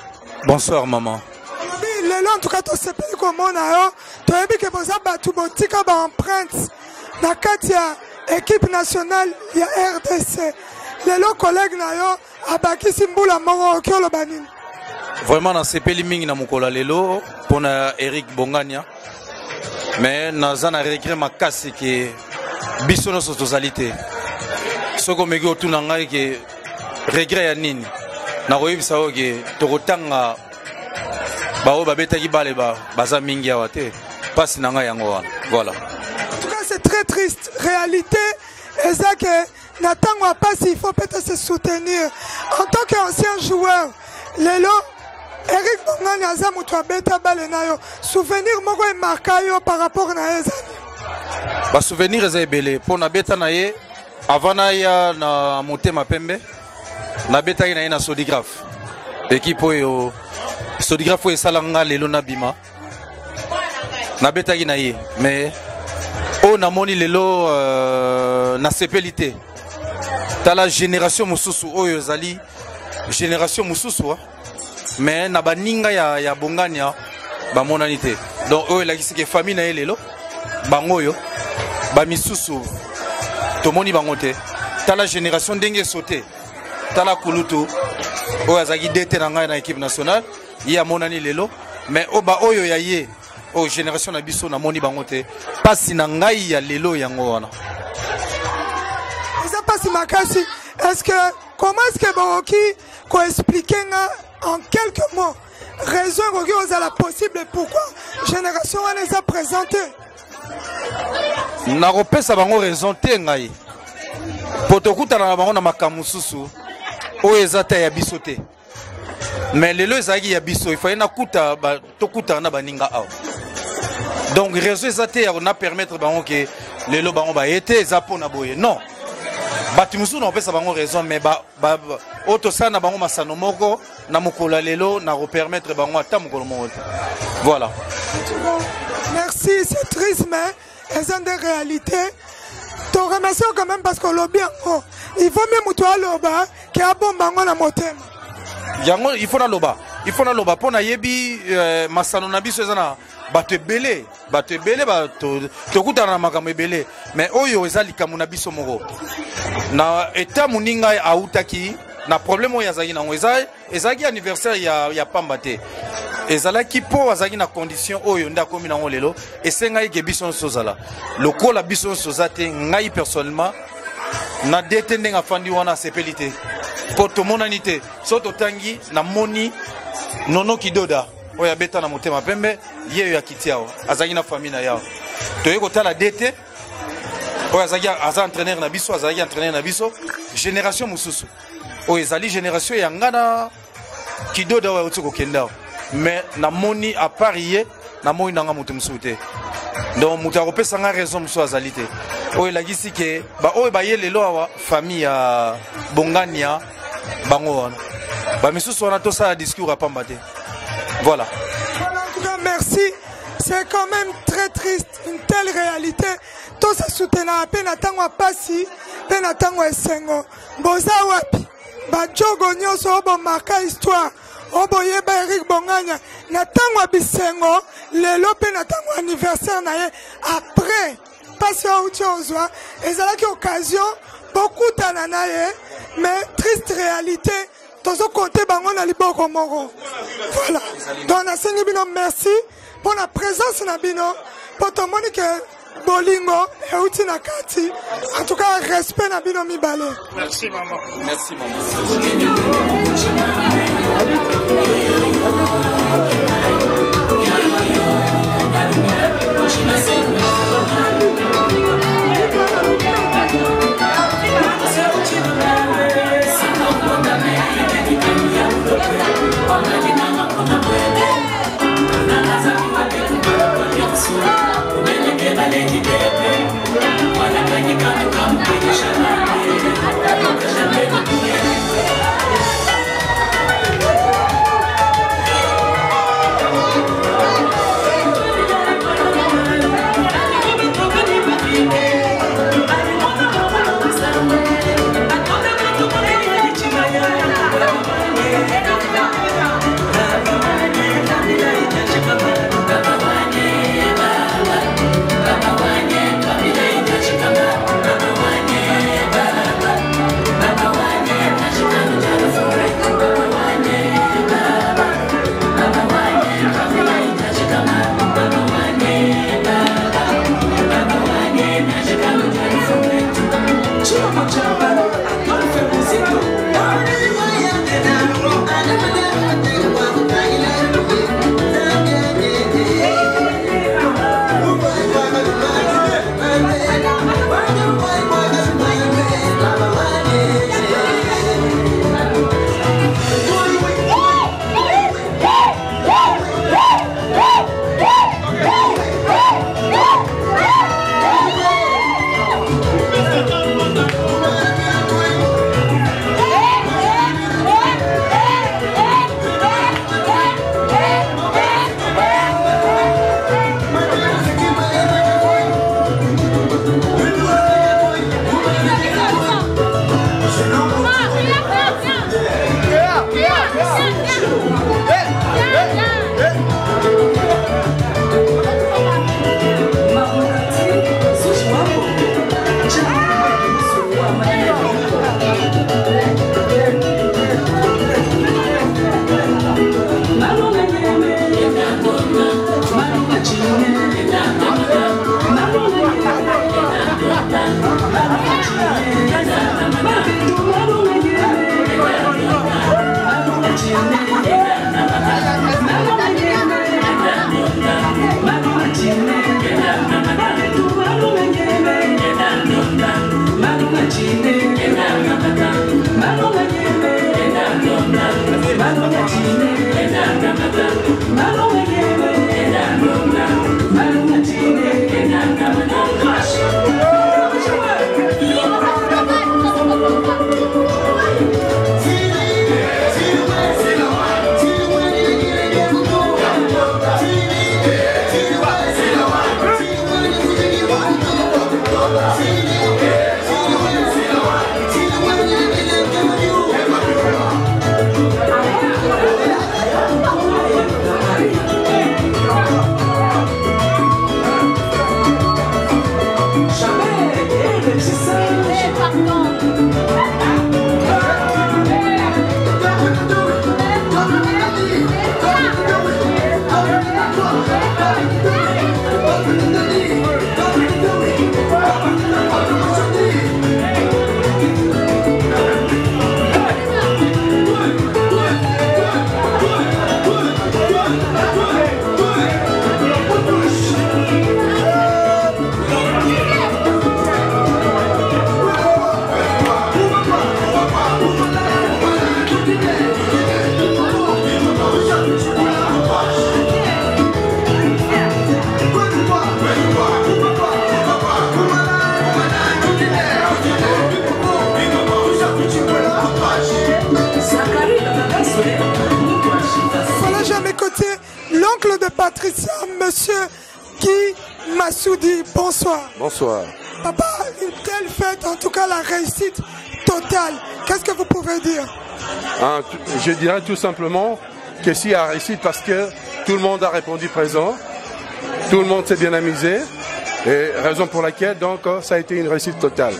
Bonsoir maman. Lelo en tout cas to sepeli comme on a to ebi ke boza batu botika ba empreinte na kati ya équipe nationale ya RDC. Lelo collègue na yo abaki simbula moko okolo banini. Vraiment na sepeli mingi na mukola lelo pona Eric Bongania. Mais naza na regret makasi ke biso no tozalité. Soko megi otuna ngai ke regret ya nini. Na koyebisa yo ke tokotanga bao babetaki bale baza mingi awa te pasi na ngai yango wana. Voilà. En tout cas c'est très triste. Réalité est ça que Natango a pas il faut peut-être se soutenir. En tant qu'ancien joueur, lelo Eric Bongani aza mutu abeta bale na yo. Souvenir moko e marka yo par rapport na eza. Ba souvenir eza ebele po na beta na ye avant na ya na Motema Pembe na beta na ye na Sodigraph. Équipe oyo Sodigraph oyo esalanga lelo na bima na beta na ye mais o na moni lelo na sepelité tala génération mususu oyo ezali génération mususu mais na baninga ya Bongania ba monani te donc oyo lakisi ke famille na ye lelo bango yo ba misusu to moni bango te tala génération ndenge sauté tala kulutu oyo azaki dete na ngai na équipe nationale ya monani lelo mais oba oyo ya ye o génération na biso na moni bango te pasi na ngai ya lelo yango wana. Ça passe makasi. Est-ce que comment est-ce que Baroki ko expliquer en quelques mots raison aux la possible et pourquoi génération on les a présenté. Na kopesa bango raison te ngai. Potokuta na bango na makamususu o ezata ya biso te. Mais lelo ezaki ya biso il faut na kuta tokuta na baninga aw. Donc raison ezata ya na permettre bango que lelo bango ba été ezapo na boye. Non. Batimusu na opesa bango raison mais auto sana bango masano moko na mukola lelo na permettre bango ata mukolo moko. Voilà. Merci, c'est triste mais elles ont des réalités. Te remercie quand même parce que lobby il faut même mutual loba qui a bon bango na motema. Yango il faut na loba pona yebi masano na biso ezana bato ebele tokutana na makambo ebele mais oyo eza likambo na biso moko na eta moninga autaki na problème oyo azalaki nango ezalaki anniversaire ya pamba te ezalaki po azalaki na condition oyo nde akomi nango lelo esengai ke biso nyonso ozala lokola biso nyonso oza te ngai personnellement na dete ndenge afandi wana asepeli te po tomonani te so totangi na moni nono kidoda oya beta na Motema Pembe ye ya kitiao azaki na famille na yao toye kotala dete oya azaki aza entraîneur na biso azaki entraîneur na biso génération mususu oya ezali génération ya ngana kidoda oya otiko kendao mais na moni à parier na moni nanga mutu mususu te donc mutu akopesa nga raison mususu azali te oya lagisi ke ba oya ba ye lelo awa famille ya Bongania bango wana ba misusu wana tosala discours apamba te. Voilà. En tout cas, merci. C'est quand même très triste, une telle réalité. Tout ça soutient à peine à tango passi, peine à tango esengo. Boza wapi. Ba jogo nyoso obo marka histoire. Obo yeba Eric Bongania. Na tango bisengo, lelo peine à tango anniversaire na ye. Après, passi à outi ozwa. Ezalaki occasion, beaucoup tanana ye. Mais triste réalité. Dans ce côté, bango na liboko moro. Voilà. Donc, na sengi bino merci pour la présence na bino. Pour ton monique bolingo et outi na kati. En tout cas, respect na bino mi balé. Merci maman. Merci maman. I'm Voilà, j'ai à mes côtés l'oncle de Patricia, monsieur Guy Massoudi. Bonsoir. Bonsoir. Papa, une telle fête, en tout cas la réussite totale. Qu'est-ce que vous pouvez dire? Je dirais tout simplement que si a réussi parce que tout le monde a répondu présent, tout le monde s'est bien amusé, et raison pour laquelle donc ça a été une réussite totale.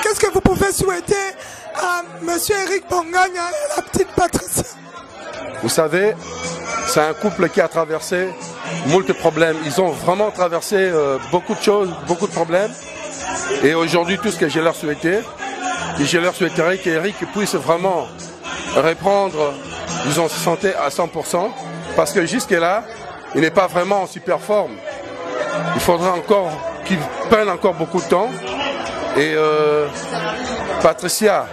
Qu'est-ce que vous pouvez souhaiter à monsieur Eric Bonganya et la petite Patricia? Vous savez, c'est un couple qui a traversé moult problèmes. Ils ont vraiment traversé beaucoup de choses, beaucoup de problèmes. Et aujourd'hui, tout ce que je leur souhaitais, et je leur souhaiterais qu'Eric puisse vraiment reprendre, disons, sa santé à 100%, parce que jusque-là, il n'est pas vraiment en super forme. Il faudra encore qu'il prenne encore beaucoup de temps. Et Patricia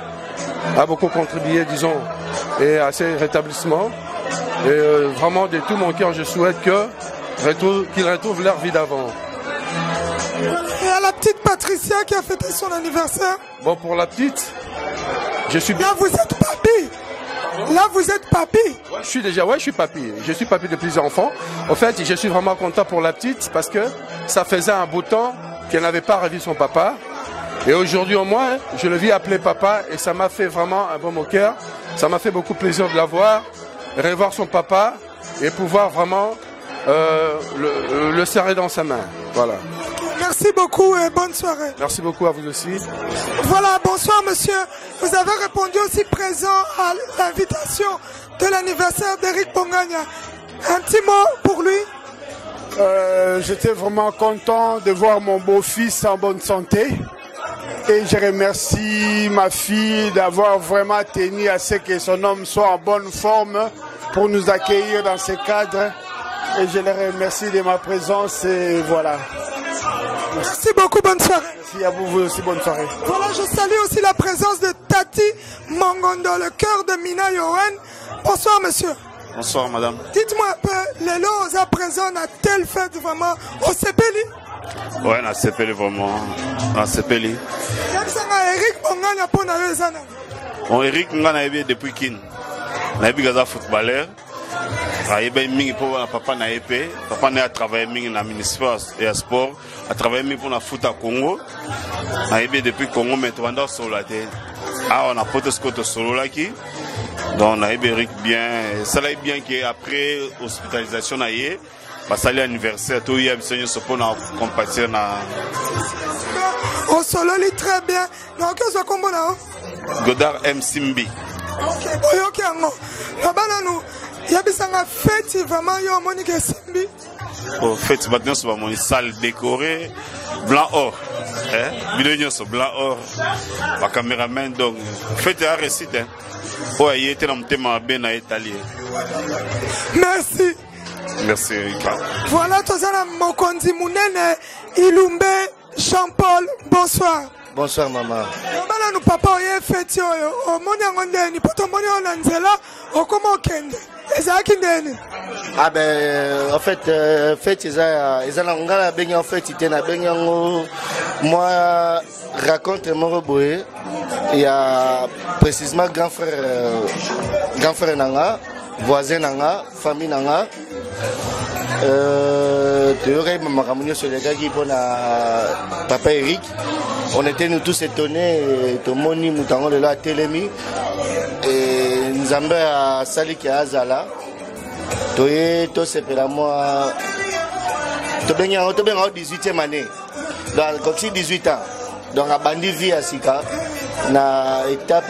a beaucoup contribué, disons, et à ces rétablissements. Et vraiment, de tout mon cœur, je souhaite qu'ils retrouvent leur vie d'avant. Et à la petite Patricia qui a fêté son anniversaire. Bon, pour la petite, je suis... Là, vous êtes papy. Là, vous êtes papy. Je suis déjà, ouais, je suis papy. Je suis papy de plusieurs enfants. En fait, je suis vraiment content pour la petite parce que ça faisait un bout de temps qu'elle n'avait pas revu son papa. Et aujourd'hui, au moins, je le vis appeler papa et ça m'a fait vraiment un baume au cœur. Ça m'a fait beaucoup plaisir de la voir, revoir son papa et pouvoir vraiment le serrer dans sa main. Voilà. Merci beaucoup et bonne soirée. Merci beaucoup à vous aussi. Voilà, bonsoir monsieur. Vous avez répondu aussi présent à l'invitation de l'anniversaire d'Eric Bonganya. Un petit mot pour lui. J'étais vraiment content de voir mon beau-fils en bonne santé. Et je remercie ma fille d'avoir vraiment tenu à ce que son homme soit en bonne forme pour nous accueillir dans ce cadre. Et je les remercie de ma présence et voilà. Merci beaucoup, bonne soirée. Merci à vous aussi, bonne soirée. Voilà, je salue aussi la présence de Tati Mongondo, le cœur de Mina Yohan. Bonsoir monsieur. Bonsoir madame. Dites-moi un peu, les lots à présent à telle fête vraiment au Sepeli? Ouais, na Sepeli vraiment, na Sepeli. Eric Bonganya pour Navezana. Bon, Eric Ngana est depuis Kin. Na est un footballeur. Il papa a travaillé dans le ministère et sport, a travaillé pour le foot à Congo. Depuis Congo, mais on a porté ce côté solo là qui. Donc on a Eric bien, ça l'a bien qu'après hospitalisation ça l'est anniversaire, tout y a besoin de pour compatir na. On solo lit très bien. Donc qu'est-ce qu'on a? Godard M Simbi. Ok, ok, nous. Il y a une fête vraiment, il y a un Simbi. Oh, fête, maintenant, c'est une salle décorée, blanc or. Vidéo, c'est blanc or. Ma caméraman, donc, fête à réciter. Oh, il était dans le thème bien à Italie. Merci. Merci, Erika. Voilà, tout ça, Mokondi Mounene, Ilumbe, Jean-Paul, bonsoir. Bonsoir maman. Nous papa oye fête o moni ngondeni poto moni onanzela o comment kende. Ah ben en fait fête ils ont ngala bengi en fait c'était na bengi moi raconte mon reboé il y a précisément grand frère nanga voisin nanga famille nanga théorie mamakamuni sur les gars qui pour papa Eric. On était nous tous étonnés, Tomoni Moutango de la Télémi, et nous avons à Salik et Azala. Toye, to c'est pour moi. Tobenga 18e année. Donc, 18 ans. Donc, à Bandi vie à Sika. Na étape,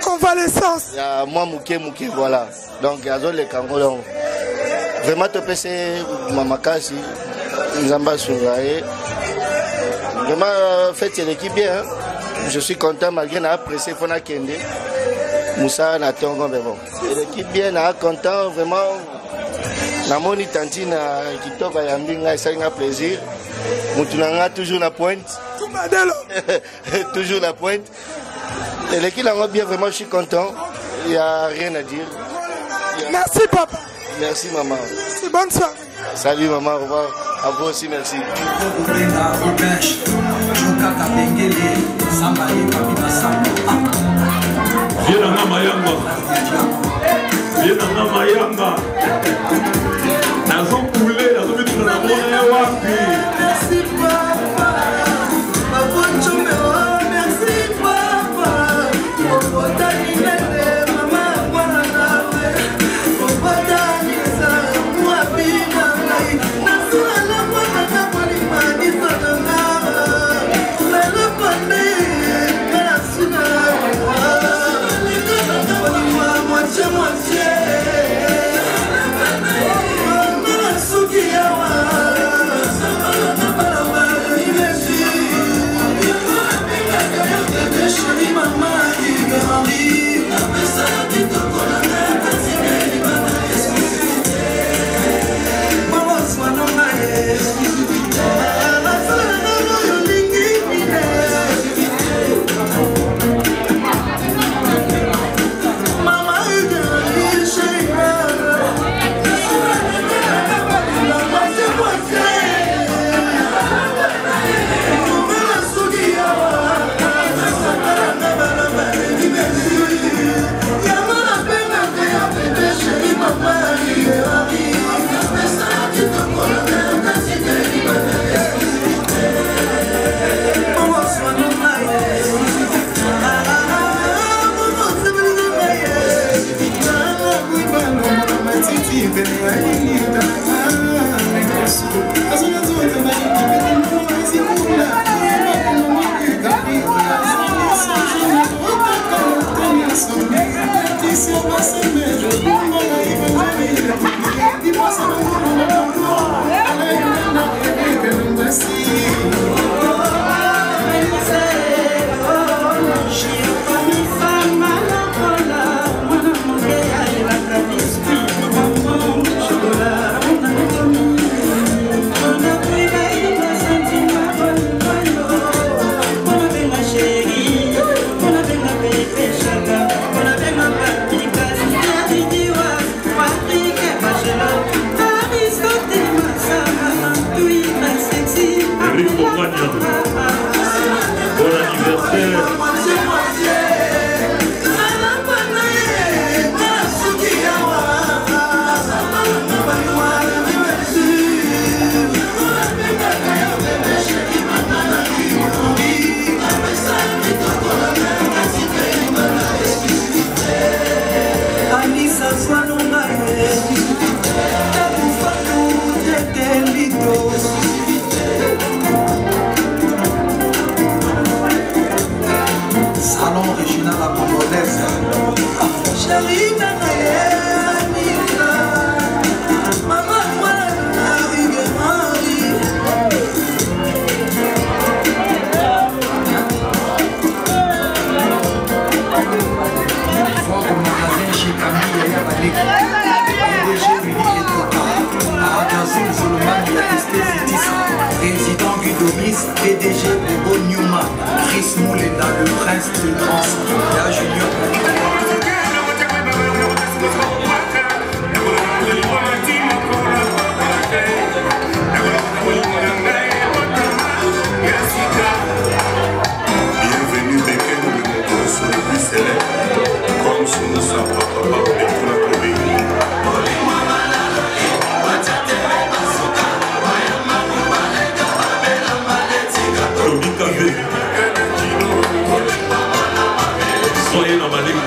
on va convalescence. Il y a moi Mouké, voilà. Donc, il y a les Cangolais. Vraiment, tu peux essayer Mamakasi, Nzamba Sungaye. Vraiment, faites l'équipe bien. Hein. Je suis content malgré la pressé Fona Kende. Moussa Natongo, mais bon. L'équipe bien, content, vraiment. Namoni Tantine, Kitoko Yambinga, ça a plaisir. Moutounanga, toujours la pointe. Toujours la pointe. Et l'équipe a bien, vraiment, je suis content. Il n'y a rien à dire. Merci, papa. Merci, maman. C'est bonne soirée. Salut, maman. Au revoir. À vous aussi, merci. Viens Mayamba. Viens Mayamba. Nazo poulet, nazo bitu na mona wapi. Merci papa. Papa Chomeo, merci papa. Papa Ninete, mama mwana nawe. Papa Danisa, wapi ngai. Nasala mwana na kwani mani sana. Na lepande, kana sina. Moitié. PDG Bobo Newman, Chris Mouleda, le prince de trans, la Junior. Bienvenue Beken, le morceau le plus célèbre, comme si nous sommes papa et pour la comédie. Soyez dans ma ligne.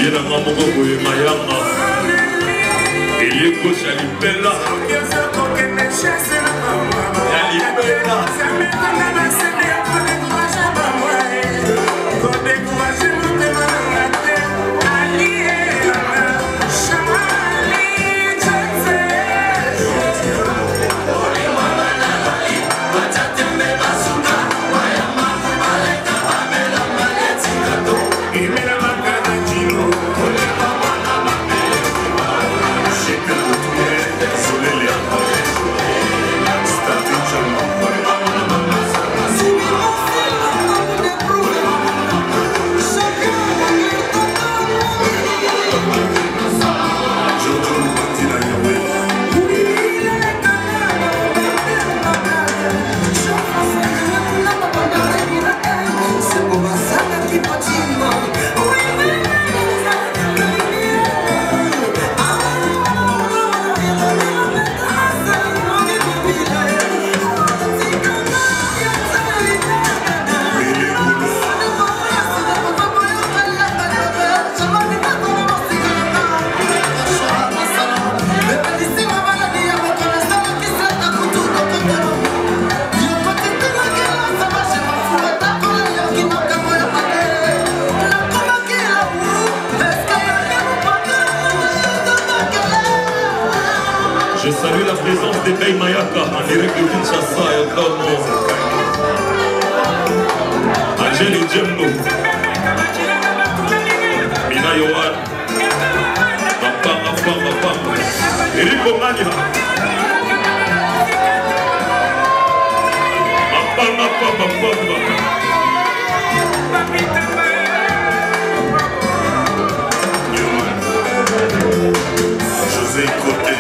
Yena Mamoko Mayama. Et les gauches à l'Ipella. Je salue la présence des Bay Mayaka en direct de Kinshasa et encore Angel et Djembo, Mina Yohan, Papa, Eric Omania, Papa. José Côté.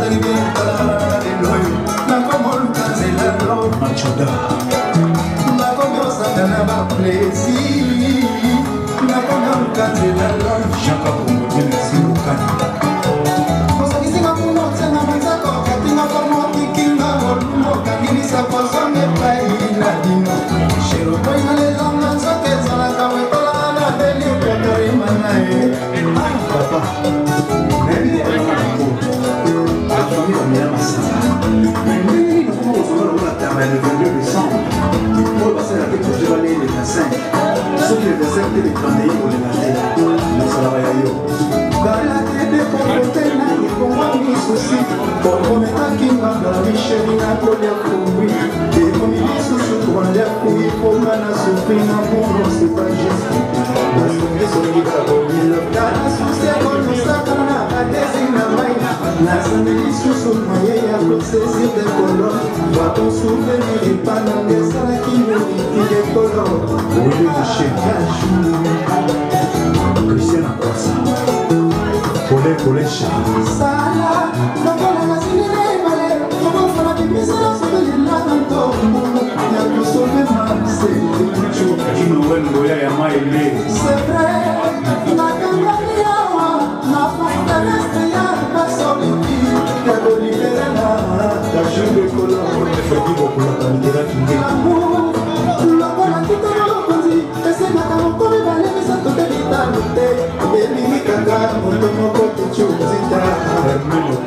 Baby,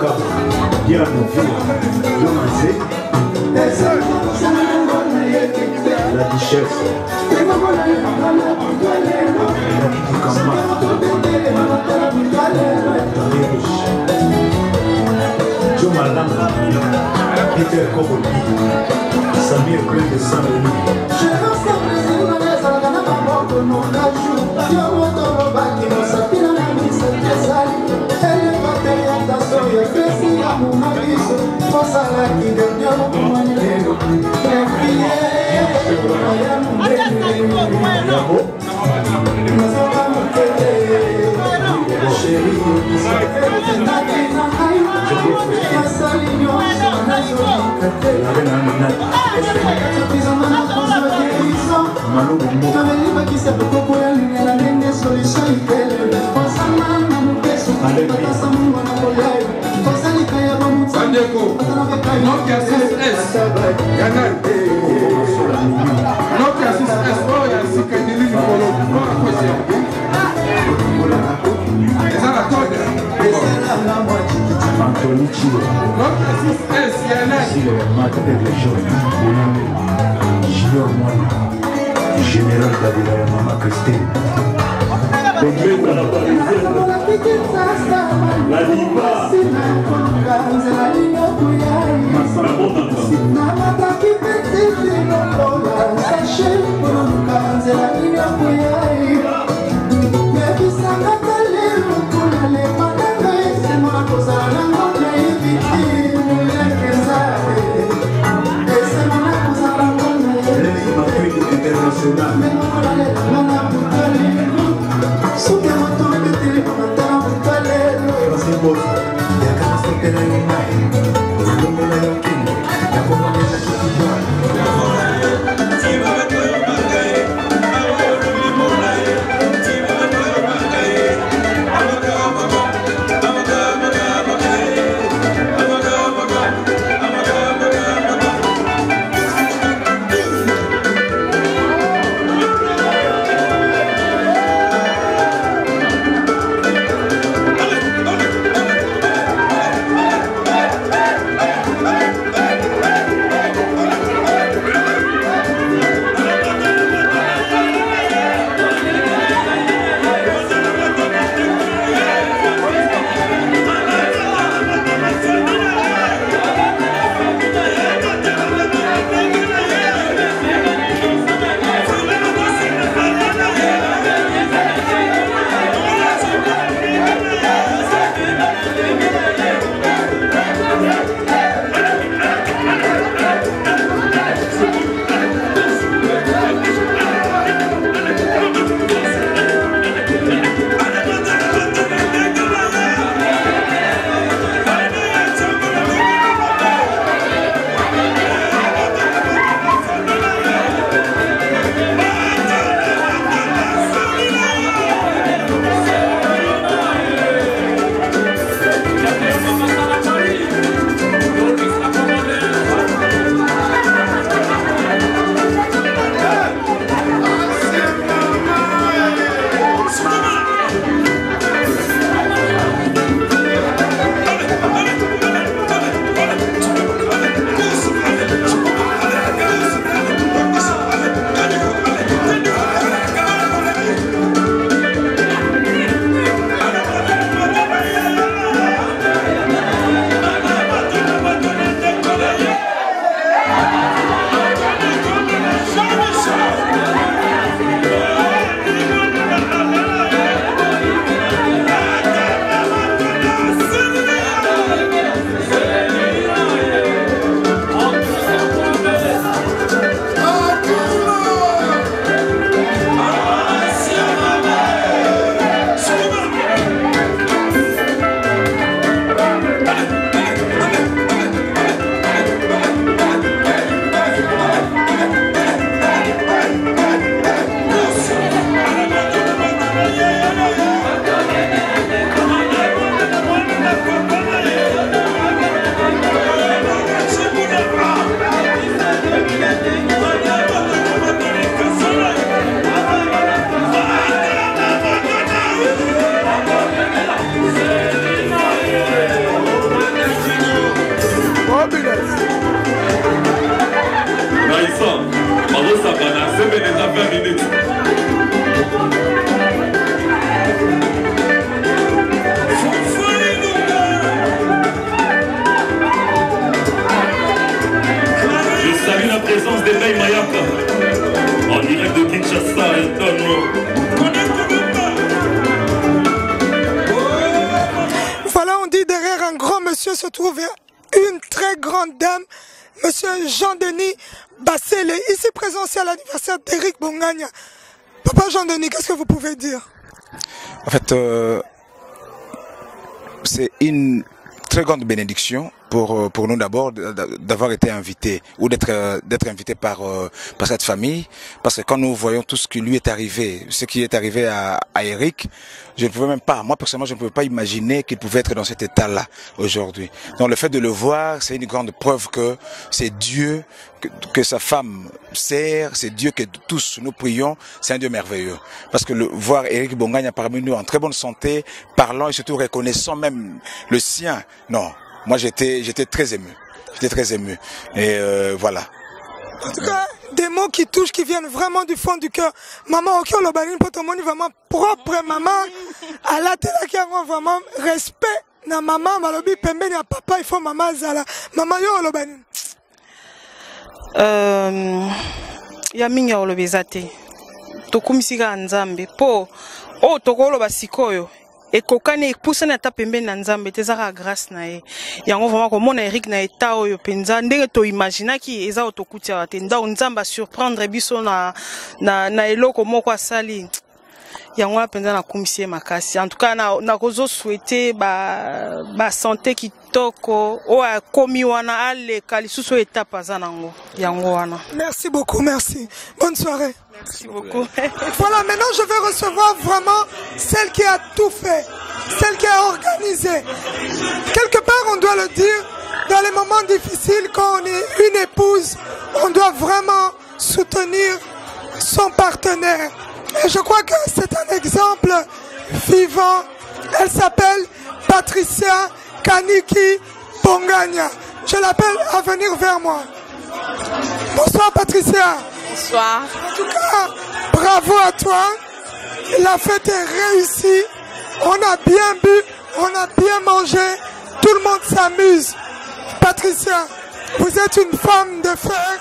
La duchesse. Joe Malanga, Peter Koboli, Samir plein de sang et Général Davila et Maman Christine. La Liba. monsieur se trouve une très grande dame, monsieur Jean-Denis Bassele, ici présent aussi à l'anniversaire d'Eric Bongania. Papa Jean-Denis, qu'est-ce que vous pouvez dire? En fait, c'est une très grande bénédiction pour nous d'abord d'avoir été invités ou d'être invités par cette famille, parce que quand nous voyons tout ce qui lui est arrivé, ce qui est arrivé à Eric, je ne pouvais même pas, moi personnellement je ne pouvais pas imaginer qu'il pouvait être dans cet état-là aujourd'hui. Donc le fait de le voir, c'est une grande preuve que c'est Dieu que sa femme sert, c'est Dieu que tous nous prions, c'est un Dieu merveilleux. Parce que voir Eric Bongania parmi nous en très bonne santé, parlant et surtout reconnaissant même le sien, non. Moi, j'étais très ému. J'étais très ému. Et voilà. En tout cas, des mots qui touchent, qui viennent vraiment du fond du cœur. Maman, ok, le balin pour tout le monde, vraiment propre, maman. À la télé, qui a vraiment respect. Na maman, malobi, pembe, na papa, il faut maman zala. Maman, yo, le balin. Ya mingi ya olobeza te. Tokumisika nzambe. Po, o tokolo basikoyo. Et kokane poussana ta pembe na nzambe te zaka grâce na ye yango vraiment komona Eric na eta oyo penza ndenge to imaginer ki eza otokutia te nda nzamba surprendre biso na eloko moko asali yango penza na komisie makasi en tout cas na kozo souhaiter ba santé kitoko o komi wana ale kalisuso étape azanango yango wana. Merci beaucoup, merci. Bonne soirée. Merci beaucoup. Voilà, maintenant je vais recevoir vraiment celle qui a tout fait, celle qui a organisé. Quelque part, on doit le dire, dans les moments difficiles, quand on est une épouse, on doit vraiment soutenir son partenaire. Et je crois que c'est un exemple vivant. Elle s'appelle Patricia Kaniki Bongania. Je l'appelle à venir vers moi. Bonsoir Patricia. Bonsoir. En tout cas, bravo à toi. La fête est réussie. On a bien bu, on a bien mangé. Tout le monde s'amuse. Patricia, vous êtes une femme de fer.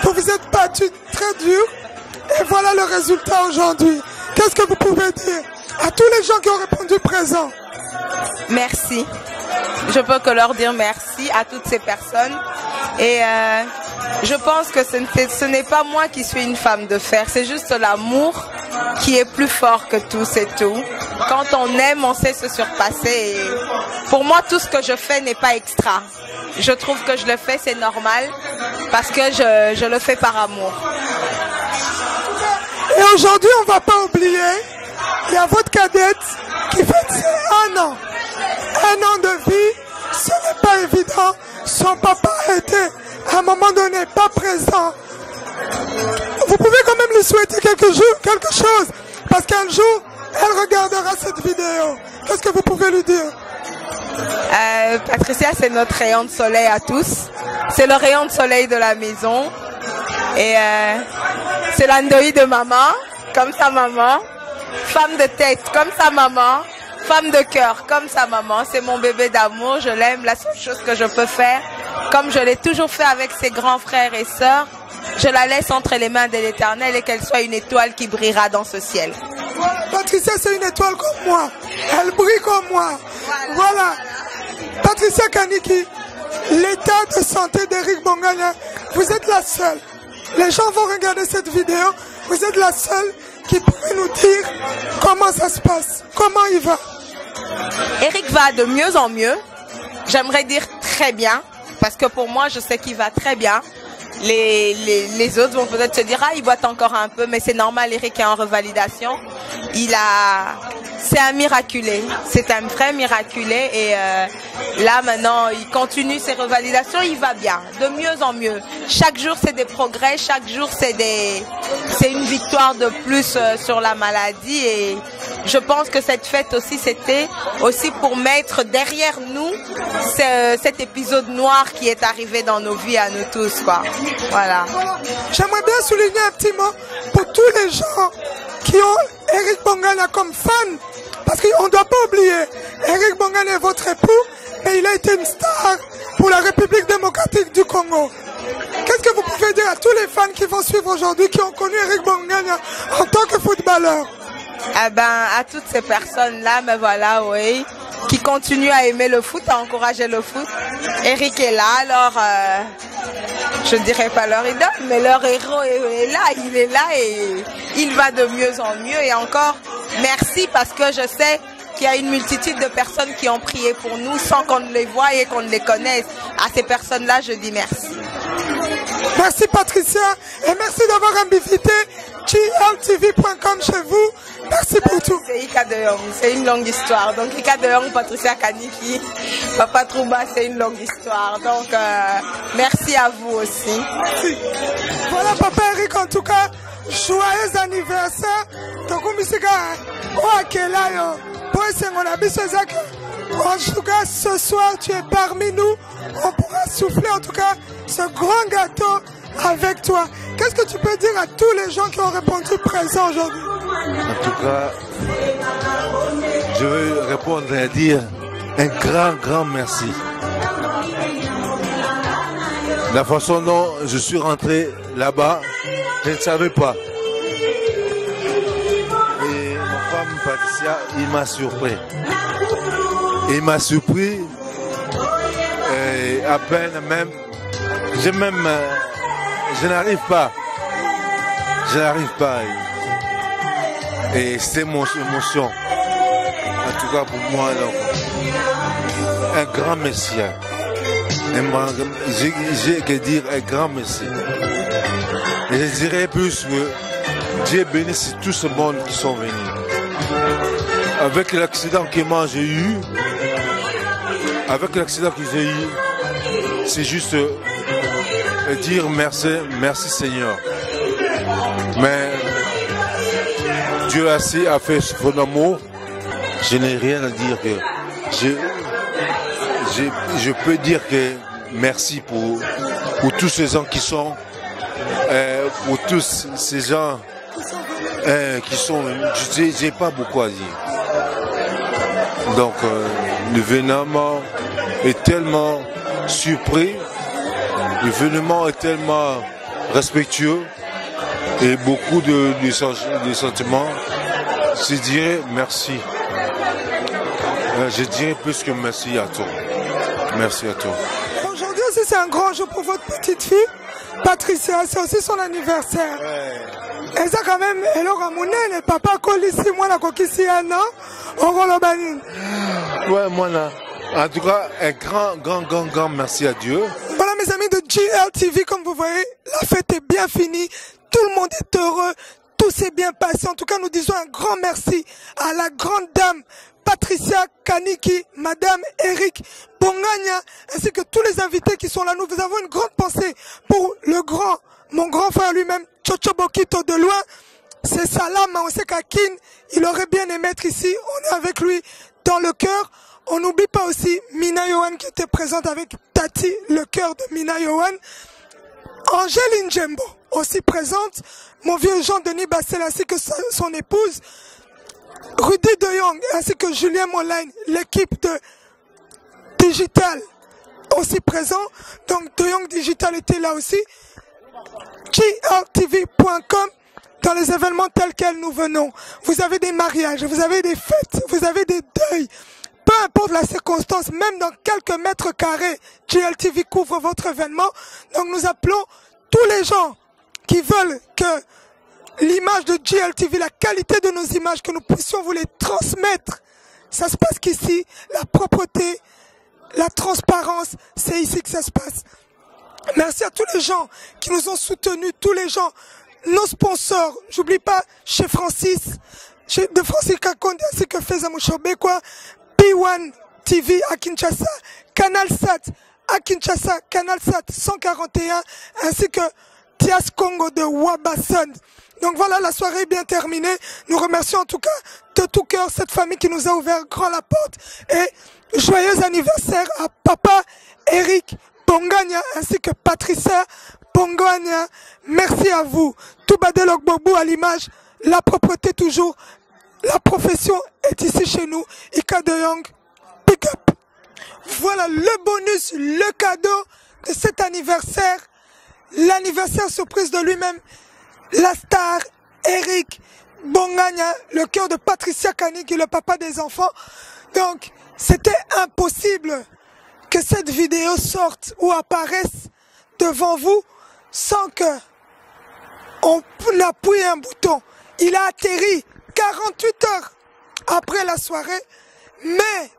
Vous vous êtes battue très dur. Et voilà le résultat aujourd'hui. Qu'est-ce que vous pouvez dire à tous les gens qui ont répondu présent? Merci. Je peux que leur dire merci à toutes ces personnes. Et je pense que ce n'est pas moi qui suis une femme de fer, c'est juste l'amour qui est plus fort que tout, c'est tout. Quand on aime, on sait se surpasser. Et pour moi, tout ce que je fais n'est pas extra. Je trouve que je le fais, c'est normal, parce que je le fais par amour. Et aujourd'hui, on ne va pas oublier, il y a votre cadette qui fête 1 an. 1 an de vie, ce n'est pas évident. Son papa a été à un moment donné pas présent. Vous pouvez quand même lui souhaiter quelque chose, parce qu'un jour, elle regardera cette vidéo. Qu'est-ce que vous pouvez lui dire? Patricia, c'est notre rayon de soleil à tous. C'est le rayon de soleil de la maison. Et c'est l'andoï de maman, comme sa maman. Femme de tête, comme sa maman. Femme de cœur, comme sa maman. C'est mon bébé d'amour, je l'aime. La seule chose que je peux faire, comme je l'ai toujours fait avec ses grands frères et sœurs, je la laisse entre les mains de l'Éternel et qu'elle soit une étoile qui brillera dans ce ciel. Patricia, c'est une étoile comme moi. Elle brille comme moi. Voilà. Patricia Kaniki, l'état de santé d'Eric Bongania, vous êtes la seule. Les gens vont regarder cette vidéo. Vous êtes la seule qui pourrait nous dire comment ça se passe, comment il va. Eric va de mieux en mieux. J'aimerais dire très bien, parce que pour moi, je sais qu'il va très bien. Les autres vont peut-être se dire, ah, il boite encore un peu, mais c'est normal, Eric est en revalidation. C'est un miraculé, c'est un vrai miraculé et là maintenant il continue ses revalidations, il va bien, de mieux en mieux. Chaque jour c'est des progrès, chaque jour c'est une victoire de plus sur la maladie et je pense que cette fête aussi c'était aussi pour mettre derrière nous cet épisode noir qui est arrivé dans nos vies à nous tous quoi. Voilà. J'aimerais bien souligner un petit mot pour tous les gens qui ont Eric Bongania comme fan. Parce qu'on ne doit pas oublier, Eric Bongania est votre époux, mais il a été une star pour la République démocratique du Congo. Qu'est-ce que vous pouvez dire à tous les fans qui vont suivre aujourd'hui, qui ont connu Eric Bongania en tant que footballeur? Eh ben, à toutes ces personnes-là, mais voilà, oui. qui continue à aimer le foot, à encourager le foot. Eric est là, alors je ne dirais pas leur idole, mais leur héros est là, il est là et il va de mieux en mieux. Et encore, merci parce que je sais qu'il y a une multitude de personnes qui ont prié pour nous sans qu'on ne les voie et qu'on ne les connaisse. À ces personnes-là, je dis merci. Merci Patricia et merci d'avoir invité GLTV.com chez vous. Merci pour tout. C'est Ika de Young, c'est une longue histoire. Donc Ika de Young, Patricia Kaniki, Papa Trouba, c'est une longue histoire. Donc merci à vous aussi. Merci. Voilà Papa Eric, en tout cas, joyeux anniversaire. Donc on en tout cas, ce soir, tu es parmi nous. On pourra souffler, en tout cas, ce grand gâteau avec toi. Qu'est-ce que tu peux dire à tous les gens qui ont répondu présent aujourd'hui? En tout cas, je veux répondre et dire un grand merci. La façon dont je suis rentré là-bas, je ne savais pas. Et ma femme Patricia, il m'a surpris. Il m'a surpris, et à peine même, je n'arrive pas. Et c'est mon émotion. En tout cas pour moi, donc, un grand merci. J'ai que dire un grand merci. Et je dirais plus que Dieu bénisse tout ce monde qui sont venus. Avec l'accident que moi j'ai eu, c'est juste dire merci Seigneur. Mais Dieu assez a fait son amour. Je n'ai rien à dire que je peux dire que merci pour tous ces gens qui sont, pour tous ces gens qui sont, j'ai pas beaucoup à dire. Donc l'événement est tellement surpris, l'événement est tellement respectueux et beaucoup de sentiments. Je dirais merci. Je dirais plus que merci à toi. Merci à toi. Aujourd'hui aussi c'est un grand jour pour votre petite fille, Patricia, c'est aussi son anniversaire. Et ça quand même, elle aura mon aile, papa ici, moi la coquille non, on relobane. Ouais, moi là. En tout cas, un grand merci à Dieu. Voilà mes amis de GLTV, comme vous voyez, la fête est bien finie, tout le monde est heureux, tout s'est bien passé. En tout cas, nous disons un grand merci à la grande dame Patricia Kaniki, Madame Eric Bonganya, ainsi que tous les invités qui sont là. Nous avons une grande pensée pour mon grand frère lui-même, Chocho Bokito de loin. C'est Salam, on sait qu'à Kin, il aurait bien aimé être ici. On est avec lui dans le cœur. On n'oublie pas aussi Mina Yohan qui était présente avec Tati, le cœur de Mina Yohan. Angèle Njembo, aussi présente. Mon vieux Jean-Denis Bassel ainsi que son épouse. Rudy De Jong ainsi que Julien Moline, l'équipe de Digital aussi présent. Donc De Jong Digital était là aussi. GLTV.com. Dans les événements tels quels nous venons, vous avez des mariages, vous avez des fêtes, vous avez des deuils. Peu importe la circonstance, même dans quelques mètres carrés, GLTV couvre votre événement. Donc nous appelons tous les gens qui veulent que l'image de GLTV, la qualité de nos images, que nous puissions vous les transmettre. Ça se passe qu'ici, la propreté, la transparence, c'est ici que ça se passe. Merci à tous les gens qui nous ont soutenus, tous les gens, nos sponsors. J'oublie pas chez Francis, de Francis Kakonde, ainsi que Feza Mouchobekwa, P1 TV à Kinshasa, Canal Sat à Kinshasa, Canal Sat 141, ainsi que Tias Congo de Wabason. Donc voilà, la soirée est bien terminée. Nous remercions en tout cas de tout cœur cette famille qui nous a ouvert grand la porte. Et joyeux anniversaire à Papa Eric Bonganya ainsi que Patricia Bonganya. Merci à vous. Toubadelok Bobo à l'image, la propreté toujours. La profession est ici chez nous. Ika de Young, pick up. Voilà le bonus, le cadeau de cet anniversaire. L'anniversaire surprise de lui-même. La star Eric Bonganya, le cœur de Patricia Kani, qui est le papa des enfants. Donc, C'était impossible que cette vidéo sorte ou apparaisse devant vous sans que on appuie un bouton. Il a atterri 48 heures après la soirée, mais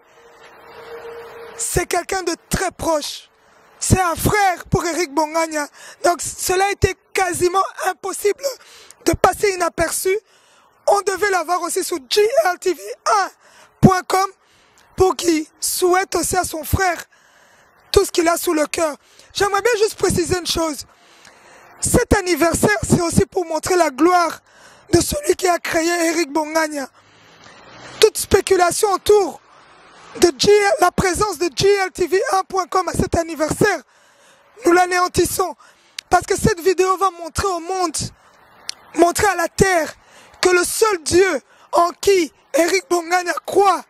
c'est quelqu'un de très proche. C'est un frère pour Eric Bongania. Donc cela était quasiment impossible de passer inaperçu. On devait l'avoir aussi sur GLTV1.com pour qu'il souhaite aussi à son frère tout ce qu'il a sous le cœur. J'aimerais bien juste préciser une chose. Cet anniversaire, c'est aussi pour montrer la gloire de celui qui a créé Eric Bongania. Toute spéculation autour de la présence de GLTV1.com à cet anniversaire, nous l'anéantissons. Parce que cette vidéo va montrer au monde, montrer à la terre, que le seul Dieu en qui Eric Bongania croit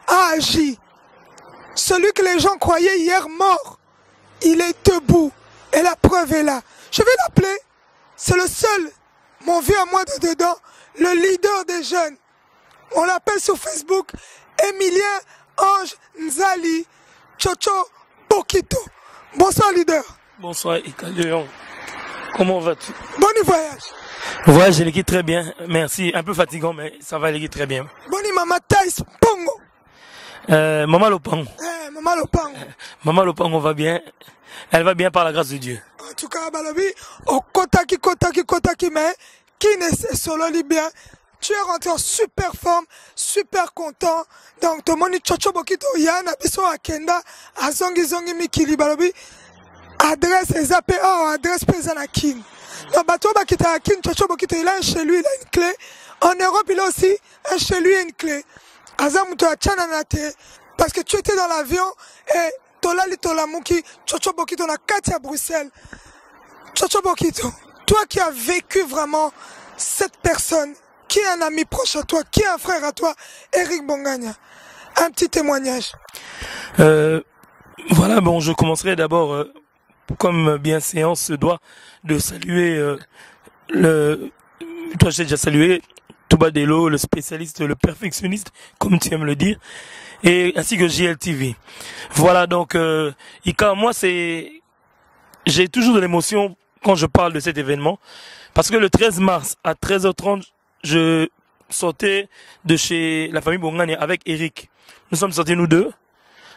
a agi. Celui que les gens croyaient hier mort, il est debout. Et la preuve est là. Je vais l'appeler. C'est le seul, mon vieux à moi de dedans, le leader des jeunes. On l'appelle sur Facebook Emilien Ange Nzali Chocho Bokito. Bonsoir leader. Bonsoir Ika Léon. Comment vas-tu? Bon voyage. Voyage, je l'équipe très bien. Merci. Un peu fatigant, mais ça va l'équipe très bien. Boni Mama Taïs Pongo. Maman Lopango. Maman Lopango. Maman Lopango va bien. Elle va bien par la grâce de Dieu. En tout cas, Balobi, au kotaki, mais qui ne sait solo bien. Tu es rentré en super forme, super content. Donc, tout le monde est chocho bokito, yana, biso akenda, azongi mikili, Balobi. Adresse, APA, adresse présente à Kin. Donc, bateau bakita à Kin, chocho bokito, il a un chez lui, il a une clé. En Europe, il a aussi un chez lui, une clé. Azamuto a tchananate, parce que tu étais dans l'avion et Tolali Tolamuki, Chocho Bokito na Katia Bruxelles. Chocho Bokito, toi qui as vécu vraiment cette personne, qui est un ami proche à toi, qui est un frère à toi, Eric Bongania, un petit témoignage. Voilà, bon, je commencerai d'abord, comme bien séance se doit, de saluer toi j'ai déjà salué Touba Delo, le spécialiste, le perfectionniste, comme tu aimes le dire, et ainsi que GLTV. Voilà, donc, Ika, moi, j'ai toujours de l'émotion quand je parle de cet événement, parce que le 13 mars, à 13h30, je sortais de chez la famille Bongania avec Eric. Nous sommes sortis, nous deux.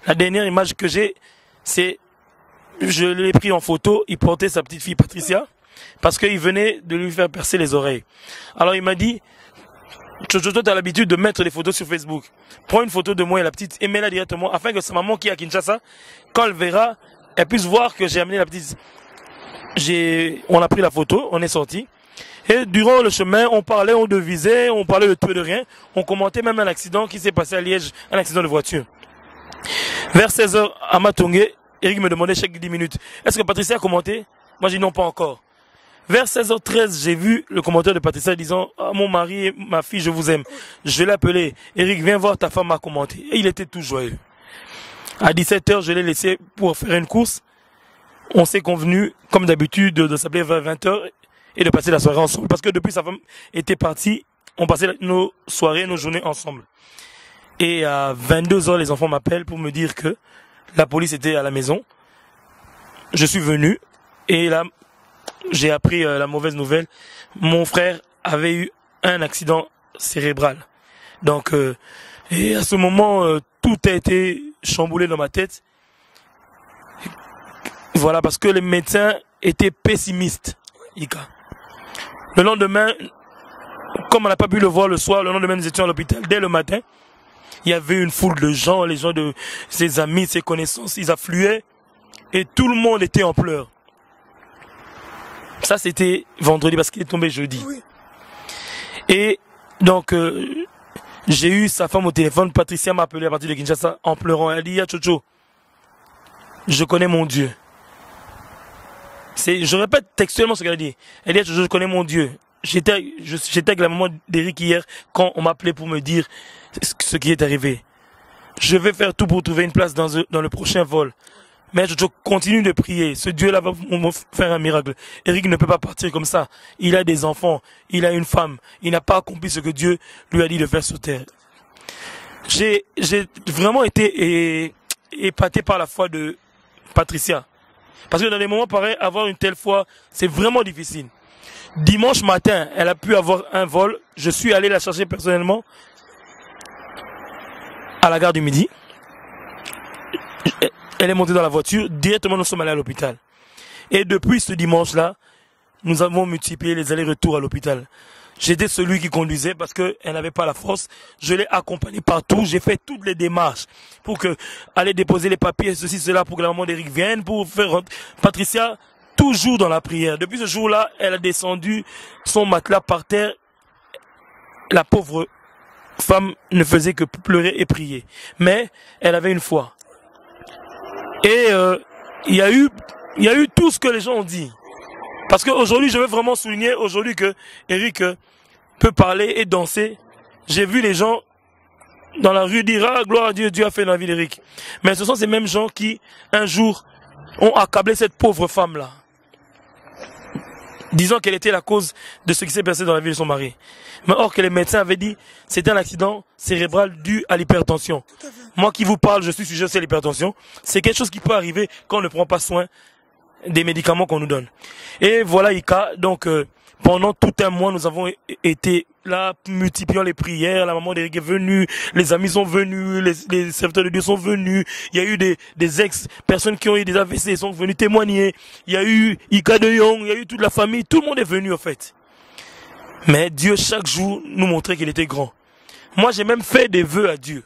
La dernière image que j'ai, c'est, je l'ai pris en photo, il portait sa petite fille Patricia, parce qu'il venait de lui faire percer les oreilles. Alors il m'a dit, Chocho, tu as l'habitude de mettre les photos sur Facebook. Prends une photo de moi et la petite et mets-la directement afin que sa maman qui est à Kinshasa, quand elle verra, elle puisse voir que j'ai amené la petite. On a pris la photo, on est sorti. Et durant le chemin, on parlait, on devisait, on parlait de tout et de rien. On commentait même un accident qui s'est passé à Liège, un accident de voiture. Vers 16h, à Matongé, Eric me demandait chaque 10 minutes, est-ce que Patricia a commenté? Moi, j'ai dit non, pas encore. Vers 16h13, j'ai vu le commentaire de Patricia disant « Mon mari et ma fille, je vous aime. » Je l'ai appelé. « Eric, viens voir, ta femme a commenté. » Et il était tout joyeux. À 17h, je l'ai laissé pour faire une course. On s'est convenu, comme d'habitude, de s'appeler vers 20h et de passer la soirée ensemble. Parce que depuis sa femme était partie, on passait nos soirées, nos journées ensemble. Et à 22h, les enfants m'appellent pour me dire que la police était à la maison. Je suis venu et là, j'ai appris la mauvaise nouvelle. Mon frère avait eu un accident cérébral. Donc, et à ce moment, tout a été chamboulé dans ma tête. Voilà, parce que les médecins étaient pessimistes. Ika. Le lendemain, comme on n'a pas pu le voir le soir, le lendemain, nous étions à l'hôpital. Dès le matin, il y avait une foule de gens, les gens de ses amis, ses connaissances, ils affluaient. Et tout le monde était en pleurs. Ça, c'était vendredi parce qu'il est tombé jeudi. Oui. Et donc, j'ai eu sa femme au téléphone. Patricia m'a appelé à partir de Kinshasa en pleurant. Elle dit, ya Chocho, je connais mon Dieu. Je répète textuellement ce qu'elle a dit. Elle dit, je connais mon Dieu. J'étais avec la maman d'Eric hier quand on m'appelait pour me dire ce qui est arrivé. Je vais faire tout pour trouver une place dans le prochain vol. Mais je continue de prier. Ce Dieu-là va me faire un miracle. Eric ne peut pas partir comme ça. Il a des enfants. Il a une femme. Il n'a pas accompli ce que Dieu lui a dit de faire sur terre. j'ai vraiment été épaté par la foi de Patricia. Parce que dans des moments pareils, avoir une telle foi, c'est vraiment difficile. Dimanche matin, elle a pu avoir un vol. Je suis allé la chercher personnellement à la gare du Midi. Elle est montée dans la voiture. Directement, nous sommes allés à l'hôpital. Et depuis ce dimanche-là, nous avons multiplié les allers-retours à l'hôpital. J'étais celui qui conduisait parce qu'elle n'avait pas la force. Je l'ai accompagnée partout. J'ai fait toutes les démarches pour aller déposer les papiers, ceci, cela, pour que la maman d'Éric vienne, pour faire rentrer. Patricia, toujours dans la prière. Depuis ce jour-là, elle a descendu son matelas par terre. La pauvre femme ne faisait que pleurer et prier. Mais elle avait une foi. Et il y a eu tout ce que les gens ont dit. Parce qu'aujourd'hui, je veux vraiment souligner aujourd'hui que Éric peut parler et danser. J'ai vu les gens dans la rue dire « Ah, gloire à Dieu, Dieu a fait dans la vie d'Éric ». Mais ce sont ces mêmes gens qui, un jour, ont accablé cette pauvre femme-là, disant qu'elle était la cause de ce qui s'est passé dans la vie de son mari. Mais or que les médecins avaient dit c'était un accident cérébral dû à l'hypertension. Moi qui vous parle, je suis sujet à l'hypertension. C'est quelque chose qui peut arriver quand on ne prend pas soin des médicaments qu'on nous donne. Et voilà Ika, donc pendant tout un mois, nous avons été là, multipliant les prières, la maman d'Éric est venue, les amis sont venus, les serviteurs de Dieu sont venus, il y a eu des ex-personnes qui ont eu des AVC, sont venus témoigner, il y a eu Ika de Young, il y a eu toute la famille, tout le monde est venu en fait. Mais Dieu chaque jour nous montrait qu'il était grand. Moi j'ai même fait des vœux à Dieu.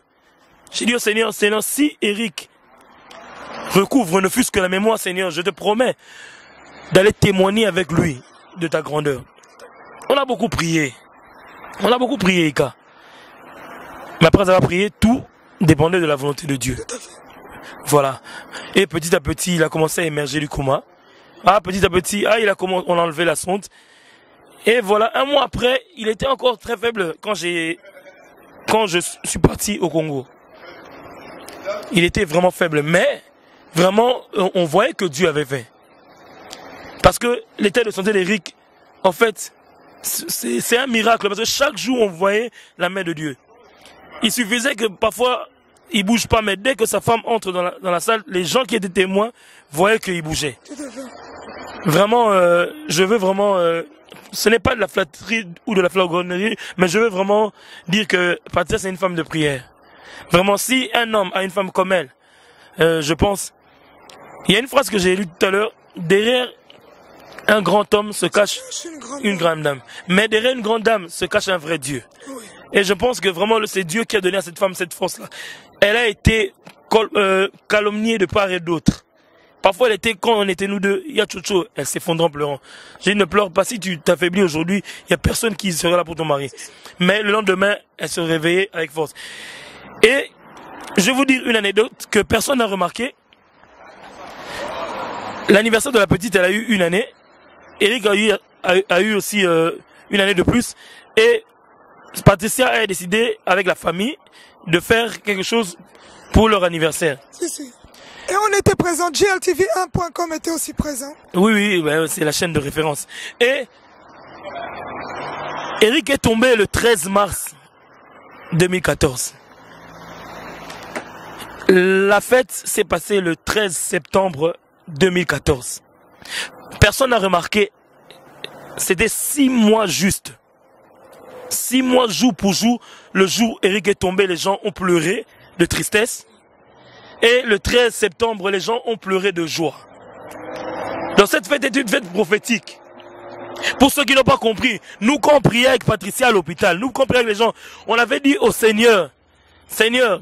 J'ai dit au Seigneur, si Éric recouvre ne fût-ce que la mémoire, Seigneur, je te promets d'aller témoigner avec lui de ta grandeur. On a beaucoup prié. On a beaucoup prié, Ika. Mais après avoir prié, tout dépendait de la volonté de Dieu. Voilà. Et petit à petit, il a commencé à émerger du coma. Petit à petit, on a enlevé la sonde. Et voilà, un mois après, il était encore très faible quand je suis parti au Congo. Il était vraiment faible, mais vraiment, on voyait que Dieu avait fait. Parce que l'état de santé d'Éric, en fait, c'est un miracle. Parce que chaque jour, on voyait la main de Dieu. Il suffisait que parfois, il ne bouge pas. Mais dès que sa femme entre dans la salle, les gens qui étaient témoins voyaient qu'il bougeait. Vraiment, je veux vraiment... ce n'est pas de la flatterie ou de la flagornerie, mais je veux vraiment dire que Patricia, c'est une femme de prière. Vraiment, si un homme a une femme comme elle, je pense... Il y a une phrase que j'ai lue tout à l'heure. Derrière un grand homme se cache une grande dame. Mais derrière une grande dame se cache un vrai Dieu. Oui. Et je pense que vraiment c'est Dieu qui a donné à cette femme cette force-là. Elle a été calomniée de part et d'autre. Parfois elle était, quand on était nous deux, il y a Tchotcho, elle s'effondre en pleurant. J'ai dit ne pleure pas, si tu t'affaiblis aujourd'hui, il n'y a personne qui sera là pour ton mari. Mais le lendemain, elle se réveillait avec force. Et je vais vous dire une anecdote que personne n'a remarqué. L'anniversaire de la petite, elle a eu une année. Éric a eu aussi une année de plus. Et Patricia a décidé, avec la famille, de faire quelque chose pour leur anniversaire. Si. Et on était présents, GLTV1.com était aussi présent. Oui, c'est la chaîne de référence. Et Éric est tombé le 13 mars 2014. La fête s'est passée le 13 septembre 2014. Personne n'a remarqué, c'était 6 mois juste. 6 mois jour pour jour, le jour où Éric est tombé, les gens ont pleuré de tristesse. Et le 13 septembre, les gens ont pleuré de joie. Donc cette fête est une fête prophétique. Pour ceux qui n'ont pas compris, nous quand on priait avec Patricia à l'hôpital, nous quand on priait avec les gens, on avait dit au Seigneur, Seigneur,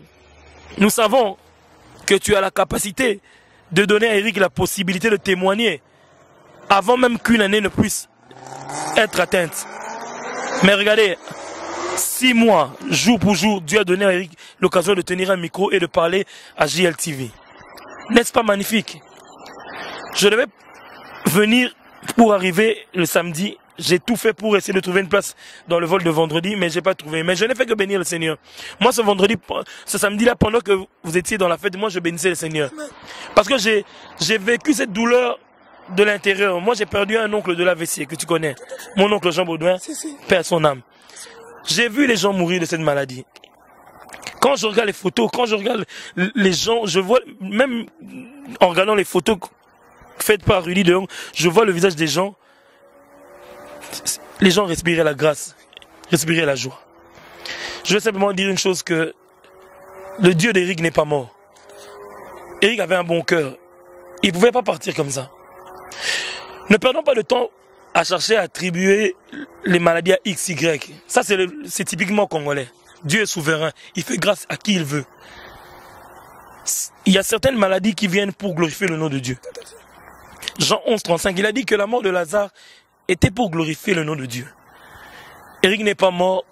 nous savons que tu as la capacité de donner à Éric la possibilité de témoigner avant même qu'une année ne puisse être atteinte. Mais regardez, 6 mois, jour pour jour, Dieu a donné à Éric l'occasion de tenir un micro et de parler à JLTV. N'est-ce pas magnifique? Je devais venir pour arriver le samedi. J'ai tout fait pour essayer de trouver une place dans le vol de vendredi, mais j'ai pas trouvé. Mais je n'ai fait que bénir le Seigneur. Moi, ce samedi-là, pendant que vous étiez dans la fête, moi, je bénissais le Seigneur. Parce que j'ai vécu cette douleur de l'intérieur. Moi, j'ai perdu un oncle de l'AVC que tu connais. Mon oncle Jean Baudouin, perd son âme. J'ai vu les gens mourir de cette maladie. Quand je regarde les photos, quand je regarde les gens, je vois, même en regardant les photos faites par Rudy de Jong, je vois le visage des gens. Les gens respiraient la grâce, respiraient la joie. Je veux simplement dire une chose, que le Dieu d'Éric n'est pas mort. Éric avait un bon cœur. Il ne pouvait pas partir comme ça. Ne perdons pas de temps à chercher à attribuer les maladies à X, Y. Ça, c'est typiquement congolais. Dieu est souverain. Il fait grâce à qui il veut. Il y a certaines maladies qui viennent pour glorifier le nom de Dieu. Jean 11, 35, il a dit que la mort de Lazare était pour glorifier le nom de Dieu. Éric n'est pas mort.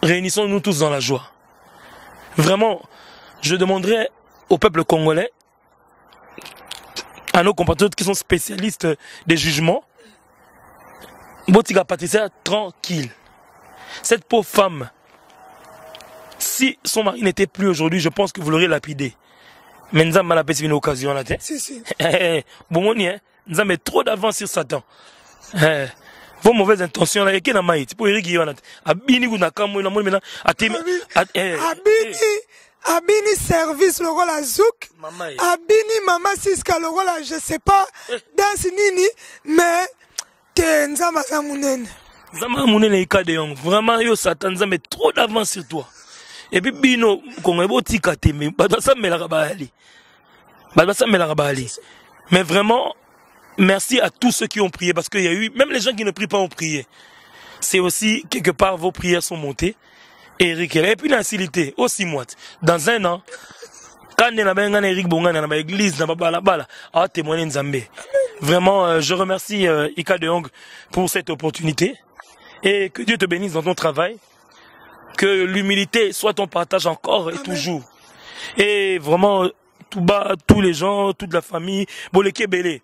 Réunissons-nous tous dans la joie. Vraiment, je demanderai au peuple congolais, à nos compatriotes qui sont spécialistes des jugements, Botika Patricia, tranquille. Cette pauvre femme, si son mari n'était plus aujourd'hui, je pense que vous l'aurez lapidé. Mais nous avons malapé une occasion là. Si. Bon, nous avons trop d'avance sur Satan. Vos mauvaises intentions là, il y a maït. Pour Eric Yohanat. Abini ou Nakamu, la maintenant. Abini service le rôle à Zouk. Abini Mama Siska le rôle à je sais pas. Dans Nini, mais t'es Nzama Zamunen. Nzama Zamunen est Ika de Jong. Vraiment, yo Satan, nous avons trop d'avance sur toi. Et puis, Bino, quand on est beau tika mais ça me la rabali. Ça me la rabali. Mais vraiment, merci à tous ceux qui ont prié, parce qu'il y a eu, même les gens qui ne prient pas ont prié. C'est aussi, quelque part, vos prières sont montées. Eric, et puis l'ancilité, aussi moi. Dans un an, quand on a Eric Bonga dans l'église, dans Babalabala, à témoigner Nzambe. Vraiment, je remercie Ika de Jong pour cette opportunité. Et que Dieu te bénisse dans ton travail. Que l'humilité soit ton partage encore et toujours. Et vraiment, tout bas, tous les gens, toute la famille, Boleke Belé.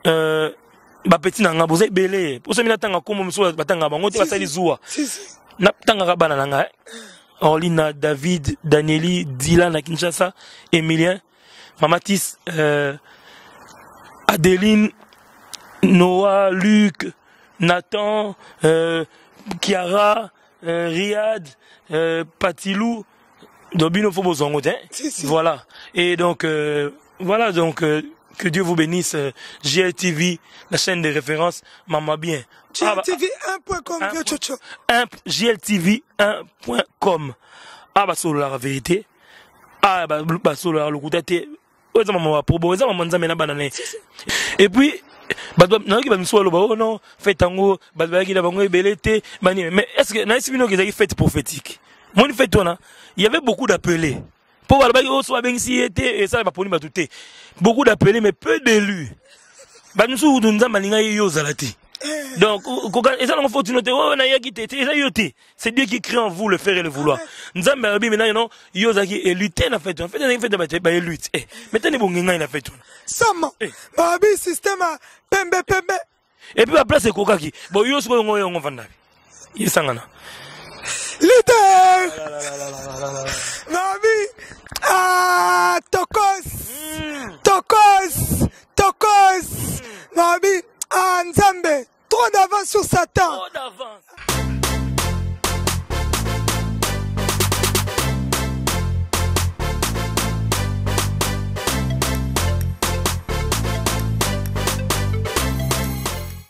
Petit nanga, vous êtes belé. Pour ce moment, tanga comme monsieur, batanga bango, tu vas salir zoua. Na tanga rabana nanga. Orlina, David, Danieli, Dylan à Kinshasa, Emilien, Mamatis, Adeline, Noah, Luc, Nathan, Kiara, Riyad, Patilou, Dobino Fobozongo, voilà. Et donc, voilà, donc, que Dieu vous bénisse, GLTV, la chaîne de référence, maman bien. GLTV1.com, GLTV1.com. Ah, bah, sur la vérité. Ah, bah, sur la localité. Et puis, non, fait tango, mais est-ce que n'a fête prophétique? Moi, une fête, il y avait beaucoup d'appelés. Pour et ça va pour nous beaucoup d'appelés, mais peu d'élus. Donc, c'est Dieu qui crée en vous le faire et le vouloir. Nous avons maintenant, élu, système pembe. Et puis, la place est Kokaki. Bon, yo, leader! Nabi! Ah, Tokos! Nabi! Ah, Nzambe! Trop d'avance sur Satan! Trop d'avance!